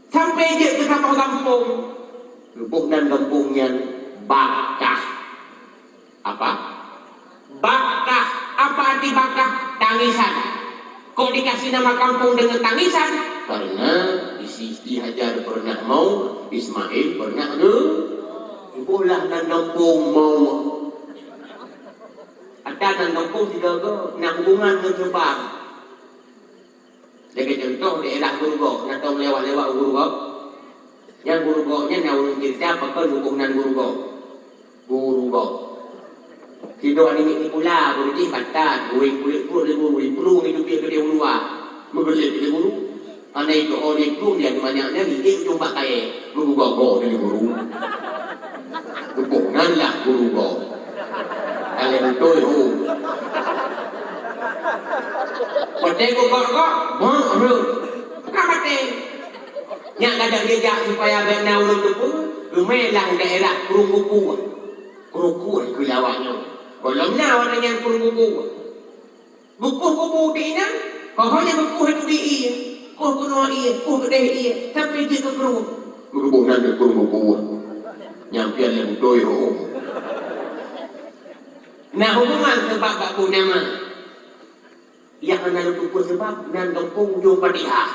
[SPEAKER 2] Sampai je ke kampung-kampung,
[SPEAKER 1] Bukan kampungnya
[SPEAKER 2] bakah. Apa? Bakah. Apa arti bakah? Tangisan. Kok dikasih nama kampung dengan tangisan?
[SPEAKER 1] karena Siti Hajar pernah mau, Ismail pernah ke bolah dan kampung mau.
[SPEAKER 2] Ada dan kampung juga ke nak hubungan dengan sebab. Sebagai contoh daerah Gurugok, nak tahu lewat-lewat Gurugok. Yang Gurugoknya nak ulun cerita apa hubungan Gurugok. Gurugok. Tidur hari ini pula, boleh di Bantan, boleh perlu hidup dia ke dia luar.
[SPEAKER 1] Mengelik dia guru.
[SPEAKER 2] Karena itu orang itu dia di mana-mana dia cuma kaya
[SPEAKER 1] Guru dari guru. Hubungan lah guru. Kalian betul itu.
[SPEAKER 2] Pakai gugok baru. Kenapa teh? Yang ada jejak supaya benar ulun tu pun gemelang daerah Kurungkuku. Kurungkuku itu lawaknya. Kalau nak orang yang Kurungkuku. Buku di ini, kau hanya buku itu di iya. Kau kuno iya, kau kedai iya. Tapi dia ke Kurung.
[SPEAKER 1] Hubungan dengan guru. Nyampian yang betul itu.
[SPEAKER 2] Nah hubungan sebab tak punya nama. Yang kena lupa sebab dan kampung ujung Padihah.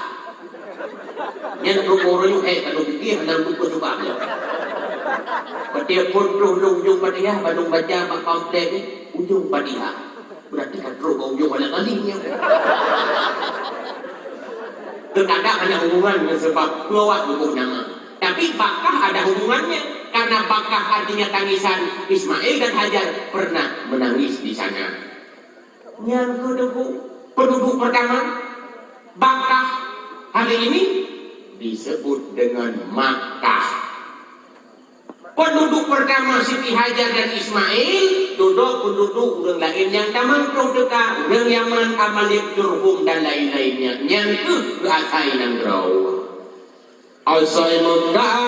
[SPEAKER 2] Yang berkorang yung kalau fikir kena lupa sebab. Ketika pun ujung Padihah, Bandung baca Pak Pamplek ni ujung Padihah. Berarti kan terus ke ujung mana kalinya. Terkadang ada hubungan dengan sebab keluar hukum nama. Tapi bakah ada hubungannya. Karena bakah artinya tangisan. Ismail dan Hajar pernah menangis di sana. Yang kedua, penduduk pertama, bakah hari ini
[SPEAKER 1] Disebut dengan Makkah.
[SPEAKER 2] penduduk pertama Siti Hajar dan Ismail duduk penduduk orang lain yang taman dekat orang Yaman, Amalek, Jurhum dan lain-lainnya yang ke asai nang raw asai Mekah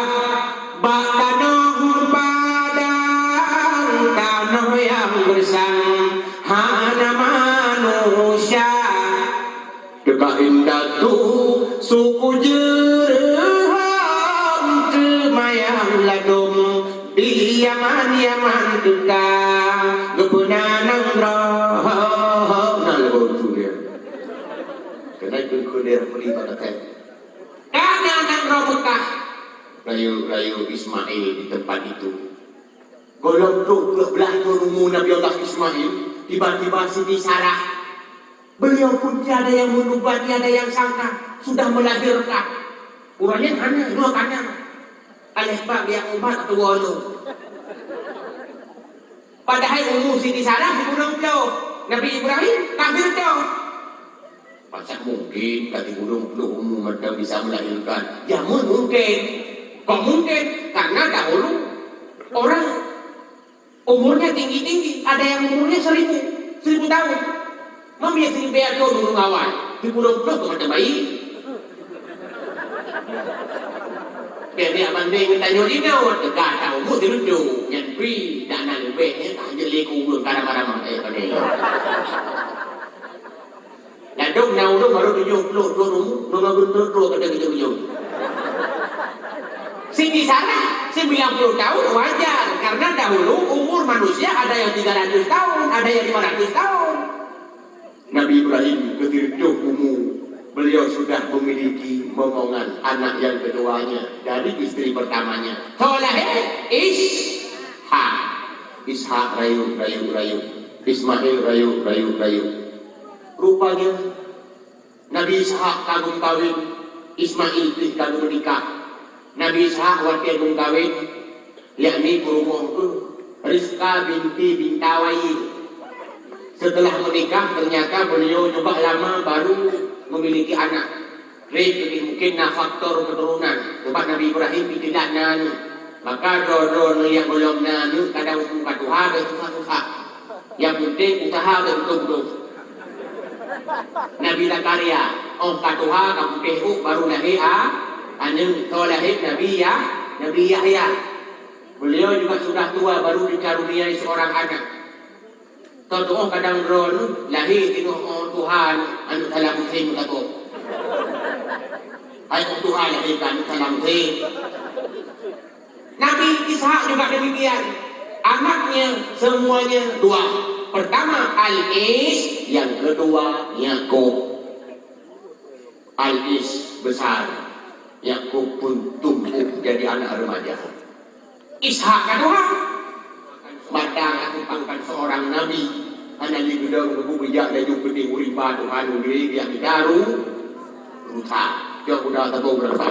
[SPEAKER 2] baktanah padang tanah yang bersama manusia dekat indah tu suku jereham kemayang ladum di Yaman dekat kebenanang roh
[SPEAKER 1] Nah, lebih tu dia. Kena ikut dia beli pada kan.
[SPEAKER 2] karena nang roh Mekah
[SPEAKER 1] Rayu Ismail di tempat itu.
[SPEAKER 2] golong tu belah rumu Nabi Allah Ismail tiba-tiba Siti Sarah beliau pun tiada yang menubah, tiada yang sangka sudah melahirkan. Urangnya hanya dua kanan. Alih bab yang umat atau walu. Padahal umur Siti Sarah dikurang jauh. Nabi Ibrahim kafir jauh.
[SPEAKER 1] Pasal mungkin kati burung belum umum macam bisa melahirkan.
[SPEAKER 2] Jamun mungkin. Kok mungkin? Karena dahulu orang umurnya tinggi-tinggi. Ada yang umurnya 1000 tahun. Mami yang sini biar kau dulu awal. Di pulau-pulau tu macam bayi. Biar dia banding kita nyuri nawa. Tegak tahu mu dirunjuk. Yang pri dan nak lebih. Tak jadi leku kadang-kadang. Pada Ladung naudung baru 70 rumu. Nunggu bentuk kata-kata. Siti Sarah 90 tahun wajar. Karena dahulu umur manusia ada yang 300 tahun. Ada yang 500 tahun.
[SPEAKER 1] Nabi Ibrahim ketika umur beliau sudah memiliki momongan anak yang keduanya dari istri pertamanya.
[SPEAKER 2] Tolahir
[SPEAKER 1] Ishak rayu Ismail rayu. Rupanya Nabi Ishak kagum kawin, Ismail kagum menikah. Nabi Ishak wakil kawin, yakni kurumongku Rizka binti Bintawai. Setelah menikah ternyata beliau coba lama baru memiliki anak. Mungkin faktor keturunan. Sebab Nabi Ibrahim tidak nani. Maka dodo yang belum nani kadang muka Tuhan dan susah-susah.
[SPEAKER 2] Yang penting usaha betul-betul. Nabi Zakaria, katuha kamu kehu baru lahir anu lahir Nabi Yahya. Beliau juga sudah tua baru dikaruniai seorang anak. Tahu kadang ron lahir itu Tuhan anu dalam musim aku. Ayo Tuhan lahirkan dalam musim. Nabi Ishak juga demikian. Anaknya semuanya dua. Pertama Al-Is, yang kedua Yakub. Al-Is besar, Yakub pun tumbuh jadi anak remaja. Ishak kedua, badang aku pangkat seorang nabi. Hanya di bidang aku bijak dan juga di uripa Tuhan diri yang didaru rusak. Yang udah tahu berasa.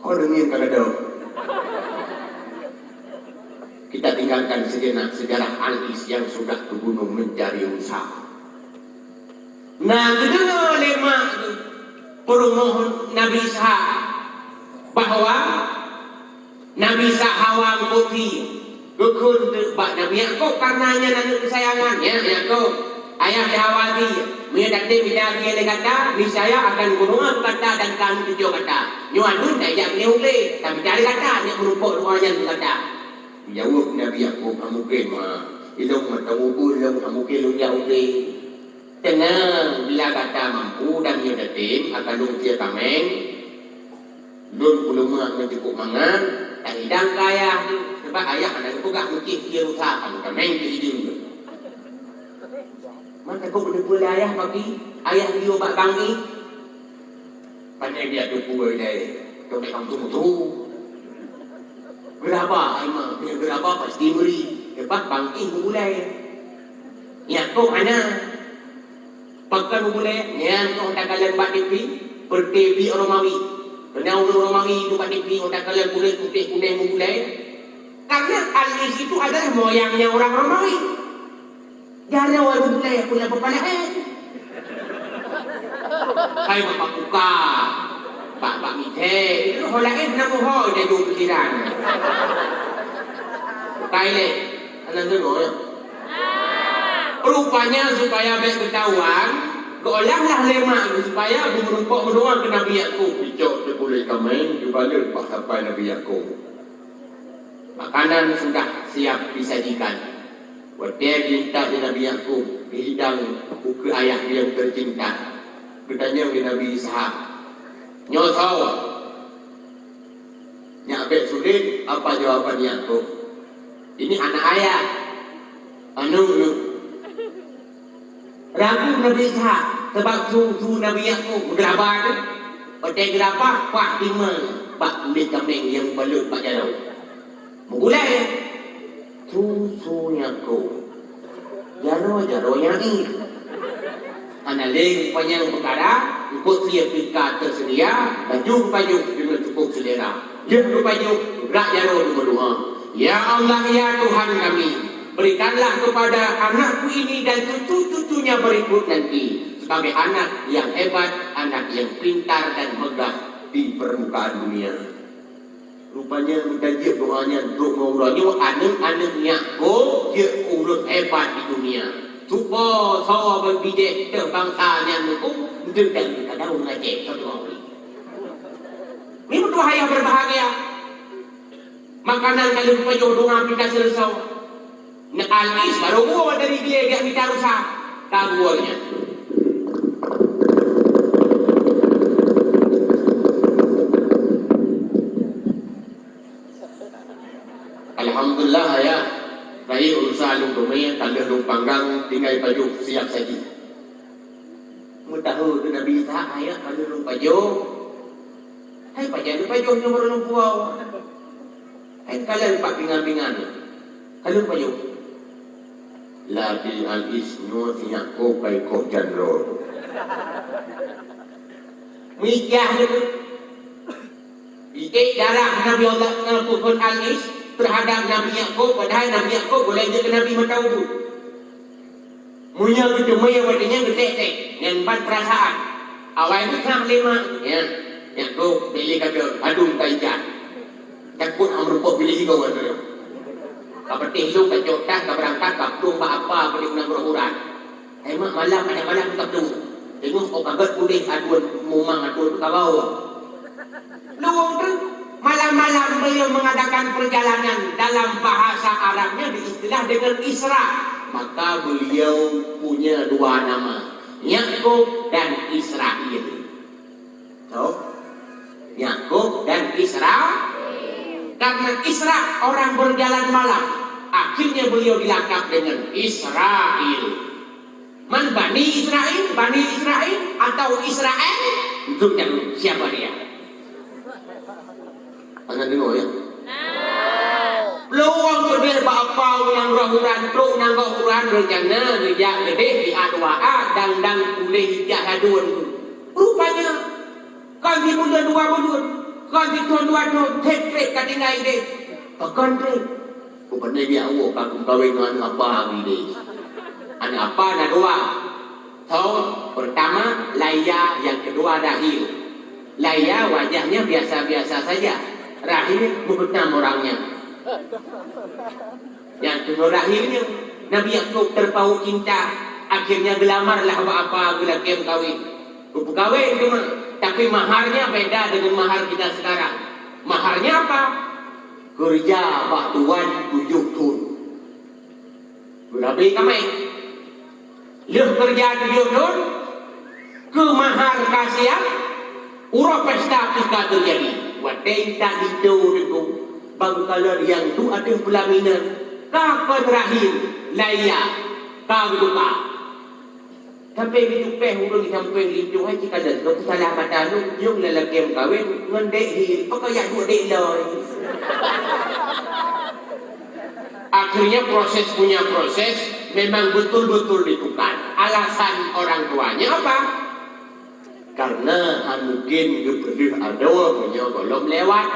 [SPEAKER 2] Kau dengar kadang kita tinggalkan sejenak sejarah Al-Is yang sudah ke gunung mencari usaha. Nah, kedua lema perumohon Nabi Ishak bahwa Nabi Ishak hawang putih kekun bak Nabi Yakub karenanya anak kesayangannya Yakub ayah dihawati menyedak dia kata niscaya akan gunung kata dan kami tujuh kata nyuanun tajak nyule tapi cari kata yang merumpuk ruangnya kata jawab Nabi Yakub mungkin ilmu matamuku ilmu mungkin lu jauh tenang bila kata mampu dan nyedatim akan lungsia tameng lun pulungan mencukup mangan tak hidang kaya sebab ayah anak itu gak mungkin dia rusak kamu tameng ke hidung maka kau boleh ayah bagi ayah dia bak bangi pandai dia tu puai dari kau nak kamu tu berapa ayah punya berapa pasti beri lepas bangi mulai ya kau anak pakai mulai yang kau tak kalian bak TV per TV Romawi pernah orang Romawi itu bak TV kau tak kalian boleh putih kuning mulai karena Al-Is itu adalah moyangnya orang Romawi. Jari orang mulai aku nak berpalahan. Hai bapak buka, bapak mite, itu holain nak mohon dia duduk pikiran. Kai le, anak tu no. Rupanya supaya baik ketahuan, golanglah lemak supaya merumpok mendoa ke Nabi Yakub. Picok dia boleh kamain juga lepas sampai Nabi Yakub. Makanan sudah siap disajikan. Dia minta di Nabi Yakub dihidang ke ayah dia yang tercinta. Bertanya ke Nabi Ishak, nyosau nyabek sulit apa jawaban Yakub? Ini anak ayah anu ragu Nabi Ishak sebab su Nabi Yakub gerabah tu pada gerabah pak lima pak kulit kambing yang balut pak jalau mulai susunya ko jaro yang ini analing panjang perkara ikut siap pika tersedia baju dengan cukup selera yang baju gerak jaro berdoa ya Allah ya Tuhan kami berikanlah kepada anakku ini dan cucu-cucunya berikut nanti sebagai anak yang hebat anak yang pintar dan megah di permukaan dunia. Rupanya mentajik doanya untuk mengurangnya anak-anak Yakub dia urut hebat di dunia. Cuba sawa berbijak ke bangsanya hukum untuk dan kadang mengajak satu orang. Ini betul ayah berbahagia. Makanan kalau pajuh doa kita selesai. Nak Al-Is baru buat dari dia minta rusak. Kaguannya. Alhamdulillah ya. Baik urusan lung domai tanda lung panggang tinggal pajuh siap saji. Mutahu tu Nabi Ishak ayat tanda lung pajuh. Hai pajuh nomor lung puau. Hai kalian pak pingan-pingan. Kalian pajuh. Labi Al-Is nur Yakub baik kok janro. Mikah itu. Ikut darah Nabi Allah mengakukan Al-Is terhadap Nabi Yakub, padahal Nabi Yakub boleh jadi Nabi Matawu. Munya cuma yang wadahnya gede-gede dengan empat perasaan. Awal itu sang lima, ya. Yakub pilih kata adung kaitan. Takut amrupa pilih kau ada. Kapatih lu kacotan kaberangkat kaptung apa pada guna beruran. Emak malam ada malam kaptung. Tengok kau kaget pulih aduan mumang aduan kawau. Luang tu malam-malam beliau mengadakan perjalanan dalam bahasa Arabnya diistilah dengan Isra. Maka beliau punya dua nama, Yakub dan Israel. Tahu? Yakub dan Isra. Karena Isra orang berjalan malam, akhirnya beliau dilakap dengan Israel. Man Bani Israel, Bani Israel atau Israel? Untuk yang siapa dia? Anda dengar ya? Luang bener apa yang rahuran truk nang rahuran rencana rejak gede di A2A dan pulih hijak hadun. Rupanya kan di bulan 2 bulan kan di tahun 2 tek katingai deh. Akan deh. Rupanya dia awak aku kawin dengan apa ini? Anak apa nak dua? Tahun pertama Laya, yang kedua Rahil. Laya wajahnya biasa-biasa saja. Rahil bebenam orangnya. Yang kedua Rahilnya Nabi Yakub terpaut cinta. Akhirnya gelamarlah apa-apa bila kem kawin. Rupa kawin cuma, tapi maharnya beda dengan mahar kita sekarang. Maharnya apa? Kerja batuan 7 tahun. Berapa kami? Leh kerja 7 tahun ke mahar kasihan. Urap pesta pika terjadi. Wadai tak hidup itu. Bangkalan yang tu ada pelaminan. Kapan Rahil, Laya, kau lupa. Sampai itu peh urang sampai lincung hai jika dah kau salah mata lu yung lelaki yang kawin ngendek hi pakai dua dek loy. Akhirnya punya proses memang betul-betul ditukar. Alasan orang tuanya apa? Karena mungkin keperluan ada punya belum lewat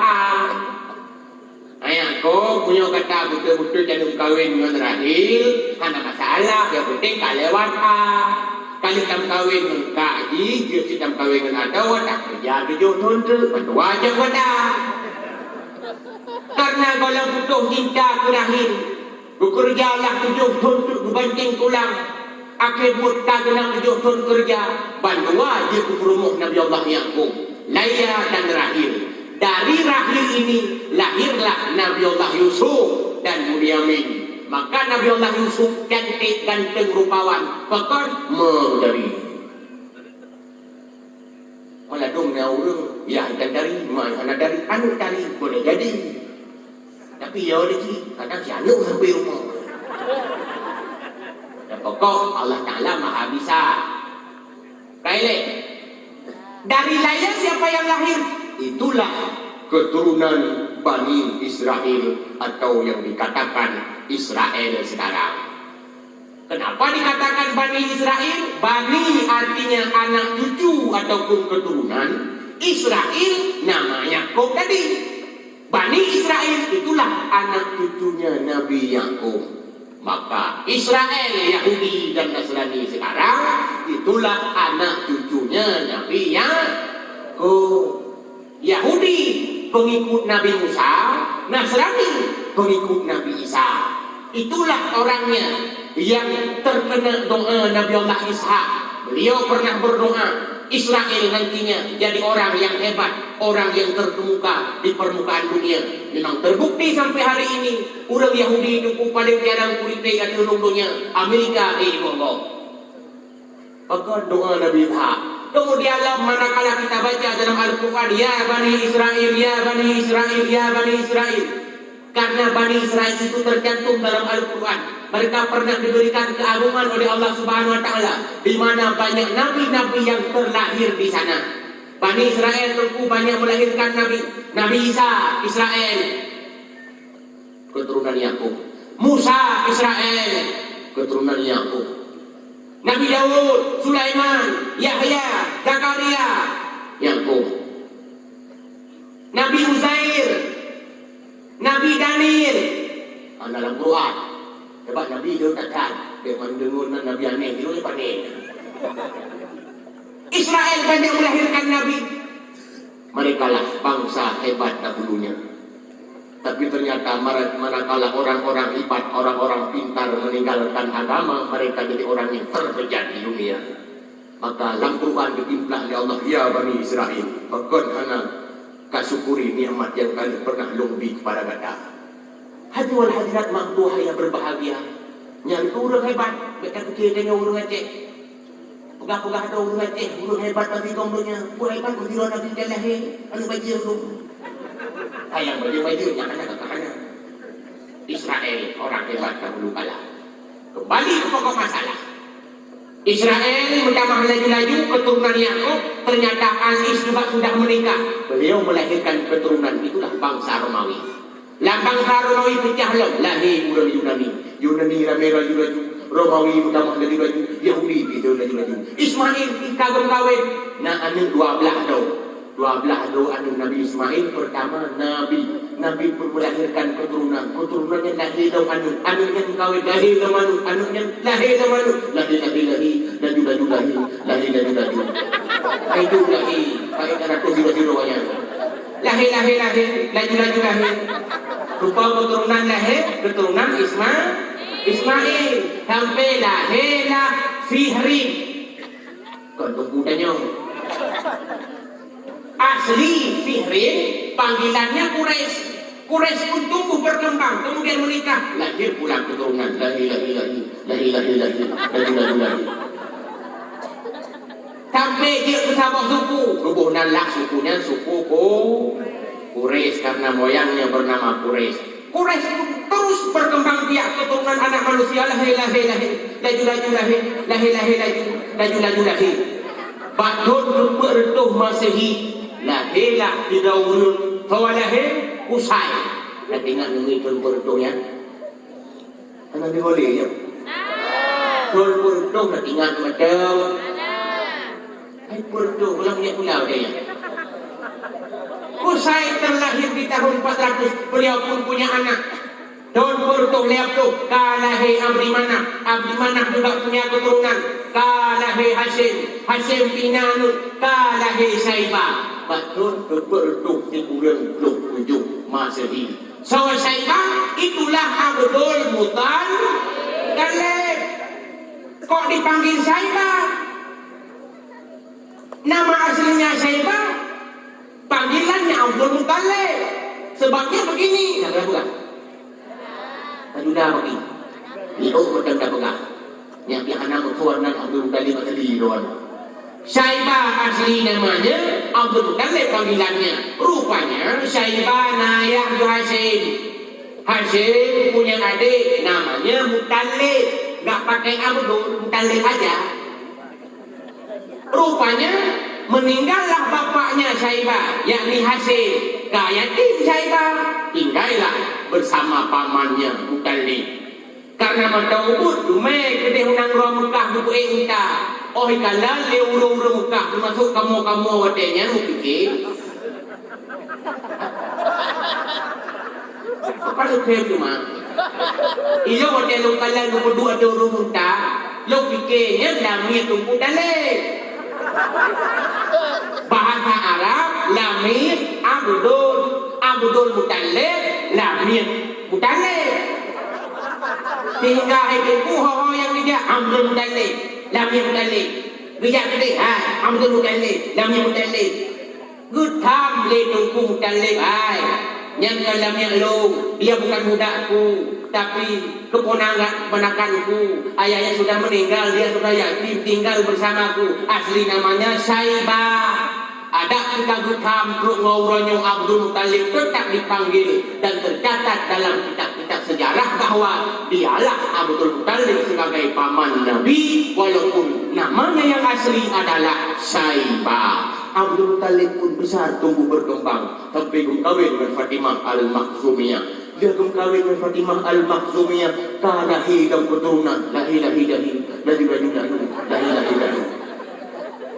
[SPEAKER 2] Ayahku punya kata betul-betul jangan kawin dengan Rahil. Ada masalah yang penting tak lewat Kali tam kawin dengan Kak Haji, dia tam kawin dengan Adawa, tak kerja 7 tahun tu, berdua je pada. Karena kalau butuh cinta ke Rahil, bekerjalah 7 tahun tu, berbanding tulang. Akhir buat tak kena 7 tahun kerja, bandua je ke rumah Nabi Allah Yakub, Laya dan Rahil. Dari Rahil ini, lahirlah Nabi Allah Yusuf dan Bunyamin. Maka Nabi Allah Yusuf cantik ganteng rupawan, bahkan merdari. Malah dong orang ya dan dari mana dari anu dari boleh jadi. Tapi ya dia kadang si anu sampai rumah. Dan pokok Allah Taala Maha Bisa. Baik. Dari Laya siapa yang lahir? Itulah keturunan Bani Israel atau yang dikatakan Israel sekarang. Kenapa dikatakan Bani Israel? Bani artinya anak cucu ataupun keturunan. Israel nama Yakub tadi. Bani Israel itulah anak cucunya Nabi Yakub. Maka Israel Yahudi dan Nasrani sekarang itulah anak cucunya Nabi Yakub. Yahudi pengikut Nabi Musa, Nasrani pengikut Nabi Isa. Itulah orangnya yang terkena doa Nabi Allah Ishak. Beliau pernah berdoa, Israel nantinya jadi orang yang hebat, orang yang terkemuka di permukaan dunia. Memang terbukti sampai hari ini orang Yahudi itu paling tiada kuritai atau lumpuhnya Amerika di Kongo. Maka doa Nabi Ishak. Kemudianlah manakala kita baca dalam Al-Quran, ya Bani Israel, ya Bani Israel, ya Bani Israel. Karena Bani Israel itu tercantum dalam Al-Quran. Mereka pernah diberikan keagungan oleh Allah Subhanahu Wa Taala, di mana banyak nabi-nabi yang terlahir di sana. Bani Israel tentu banyak melahirkan nabi. Nabi Isa, Israel, keturunan Yakub. Musa, Israel, keturunan Yakub. Nabi Daud, Sulaiman, Yahya, Zakaria, Yakub. Nabi Uzair, Nabi Daniel, dalam Quran. Sebab Nabi dia katakan, dia mendengar Nabi aneh, dia panik. Israel banyak melahirkan Nabi.
[SPEAKER 1] Mereka lah bangsa hebat dahulunya. Tapi ternyata manakala orang-orang hebat, orang-orang pintar meninggalkan agama, mereka jadi orang yang terbejat di dunia. Maka dalam Quran ditimplah oleh Allah, ya Bani Israel, bahkan anak kasyukuri nikmat yang kalian pernah lumbi kepada kata. Hadiwal hadirat maktuah yang berbahagia. Yang itu orang hebat, mereka kira-kira orang Aceh. Pegah-pegah ada orang Aceh, orang hebat bagi gombolnya. Orang hebat bagi orang Nabi Jalahir, ada baju orang. Ayang baju-baju yang anak ke kanan. Israel orang hebat dahulu kala. Kembali ke pokok masalah. Israel menambah laju-laju keturunan Yakub, ternyata Anis juga sudah menikah. Beliau melahirkan keturunan, itulah bangsa Romawi. Lah bangsa Romawi pecah lahir orang Yunani. Yunani ramai laju-laju, Romawi menambah laju-laju, Yahudi itu laju-laju. Ismail kagum kawin, nah anu 12 dong. 12 doa Nabi Ismail pertama Nabi pun melahirkan keturunannya lahir daun anunya kawin lahir daun anunya lahir daun lahir itu lahir pakai ratus jiwa-jiwanya lahir rupa keturunan lahir keturunan Ismail sampai lahirlah Fihri kau tanya asli Fihrin panggilannya Quraisy pun tumbuh berkembang kemudian menikah lahir pula keturunan lahir sampai dia ke sabah suku kebunan lah sukunya suku Quraisy karena moyangnya bernama Quraisy terus berkembang biak keturunan anak manusia lahir Badun bertuh Masehi lahirlah di Daulun Fawalahir Usai dan tinggal mengitul bertuhnya karena dia boleh ya Dul bertuh dan tinggal macam bertuh pulang dia Usai terlahir di tahun 400 beliau pun punya anak Dul bertuh lihat tuh kalahi Abdi Manaf juga punya keturunan kalahi Hashim pinanut kalahi Saibah Batul bertuh di bulan 27 Masehi. So Saibah itulah Abdul Muttalib. Kok dipanggil Saibah? Nama aslinya Saibah, panggilannya Abdul Muttalib. Sebabnya begini, ada bukan? Sudah begini. Itu macam dah pegang. Yang anak keturunan Abdul Muttalib asli doan. Saibah asli namanya Abdul Muttalib panggilannya. Rupanya Saibah nayah Hashim punya adik namanya Muttalib. Gak pakai Abdul Muttalib aja. Rupanya meninggallah bapaknya Saibah yakni Hashim. Yatim Saibah tinggallah bersama pamannya Muttalib. Karena matawud dumai kedih unang ruang Mekah buku entah. Oh ikalah dia urung-urung Mekah termasuk kamu wadenya mu fikir. Apa lu kaya cuma? Iyo wadenya lu kalah lu berdua ada urung Mekah. Lu fikirnya lamir tunggu dalek. Bahasa Arab lamir Abdul Muttalib lamir Muttalib. Sehingga itu ho yang dia Abdul Muttalib lamir Muttalib bijak kedai Abdul Muttalib lamir Muttalib good time le tungku Muttalib yang lamir lu dia bukan budakku tapi keponakanku ayahnya sudah meninggal dia sudah yatim tinggal bersamaku asli namanya Saibah. Ada kita bukan ngobrolnya Abdul Muttalib tetap dipanggil dan tercatat dalam kitab-kitab sejarah bahwa dialah Abdul Muttalib sebagai paman Nabi walaupun namanya yang asli adalah Saibah. Abdul Muttalib pun besar tumbuh berkembang sampai kawin dengan Fatimah Al-Makhzumiyah. Dia kawin dengan Fatimah Al-Makhzumiyah kalahi dan keturunan lahi.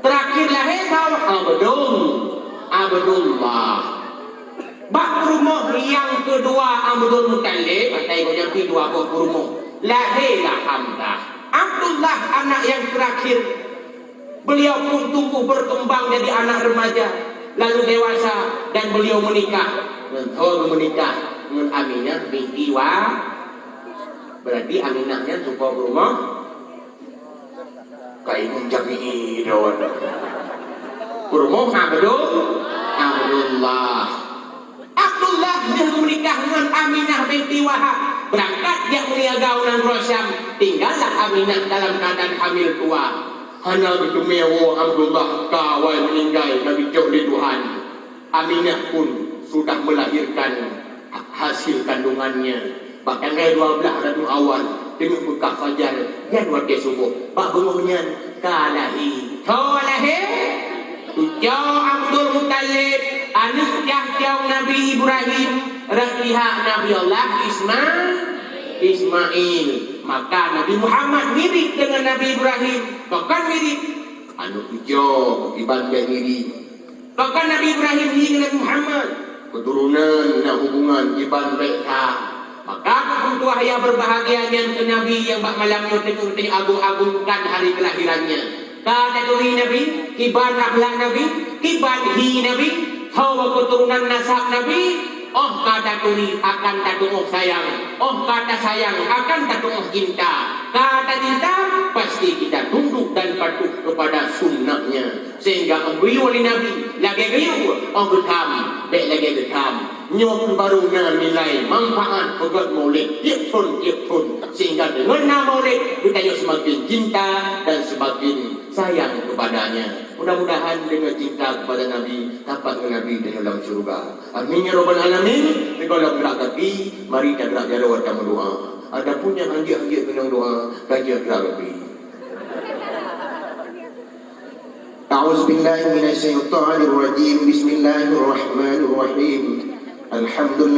[SPEAKER 1] Terakhir lahir kau Abdullah. Bak rumah yang kedua Abdul Muttalib, pakai kau yang kedua kau rumah. Lahirlah Hamzah. Abdullah anak yang terakhir. Beliau pun tumbuh berkembang jadi anak remaja.
[SPEAKER 2] lalu dewasa dan beliau menikah. Dan menikah dengan Aminah binti Wahab. Berarti Aminahnya suka berumah kain jami'i dawan. Berumah Abdullah. Abdullah dia menikah dengan Aminah binti Wahab. Berangkat dia meniaga ulang Rosyam. Tinggallah Aminah dalam keadaan hamil tua. Hana begitu mewah Abdullah kawal meninggal Nabi jauh di Tuhan. Aminah pun sudah melahirkan hasil kandungannya. Bahkan dari 12 Rabiul Awal dengan bekah fajar yang waktu subuh. Pak benguhnya kalahi. Kalahi. Jauh Abdul Muttalib anak jauh Nabi Ibrahim rakiha Nabi Allah Ismail. Maka Nabi Muhammad mirip dengan Nabi Ibrahim. Bahkan mirip anu hijau dibanding mirip. Bahkan Nabi Ibrahim dengan Nabi Muhammad keturunan dan hubungan iban mereka. Maka kebutuhan yang berbahagianya ke Nabi yang bak malamnya tengok agung-agungkan hari kelahirannya. Kada turi Nabi, kiban akhlak Nabi, kiban hi Nabi, hawa keturunan nasab Nabi. Oh kata turi akan tatuh sayang. Oh kata sayang akan tatuh cinta. Kata cinta pasti kita tunduk dan patuh kepada sunnahnya. Sehingga beliau oleh Nabi lagi beliau bekam, baik lagi bekam. Nyom baru nilai manfaat pegat maulid tiap tahun. Sehingga dengan maulid kita semakin cinta dan semakin sayang kepadanya. Mudah-mudahan dengan cinta kepada Nabi dapat dengan Nabi di dalam surga. Amin ya rabbal alamin. Kalau gerak kaki, mari kita gerak jarak dan berdoa. Ada pun yang anjir-anjir dengan doa, kajian gerak kaki. A'udzubillahi minasyaitonir rajim. Bismillahirrahmanirrahim. Alhamdulillah.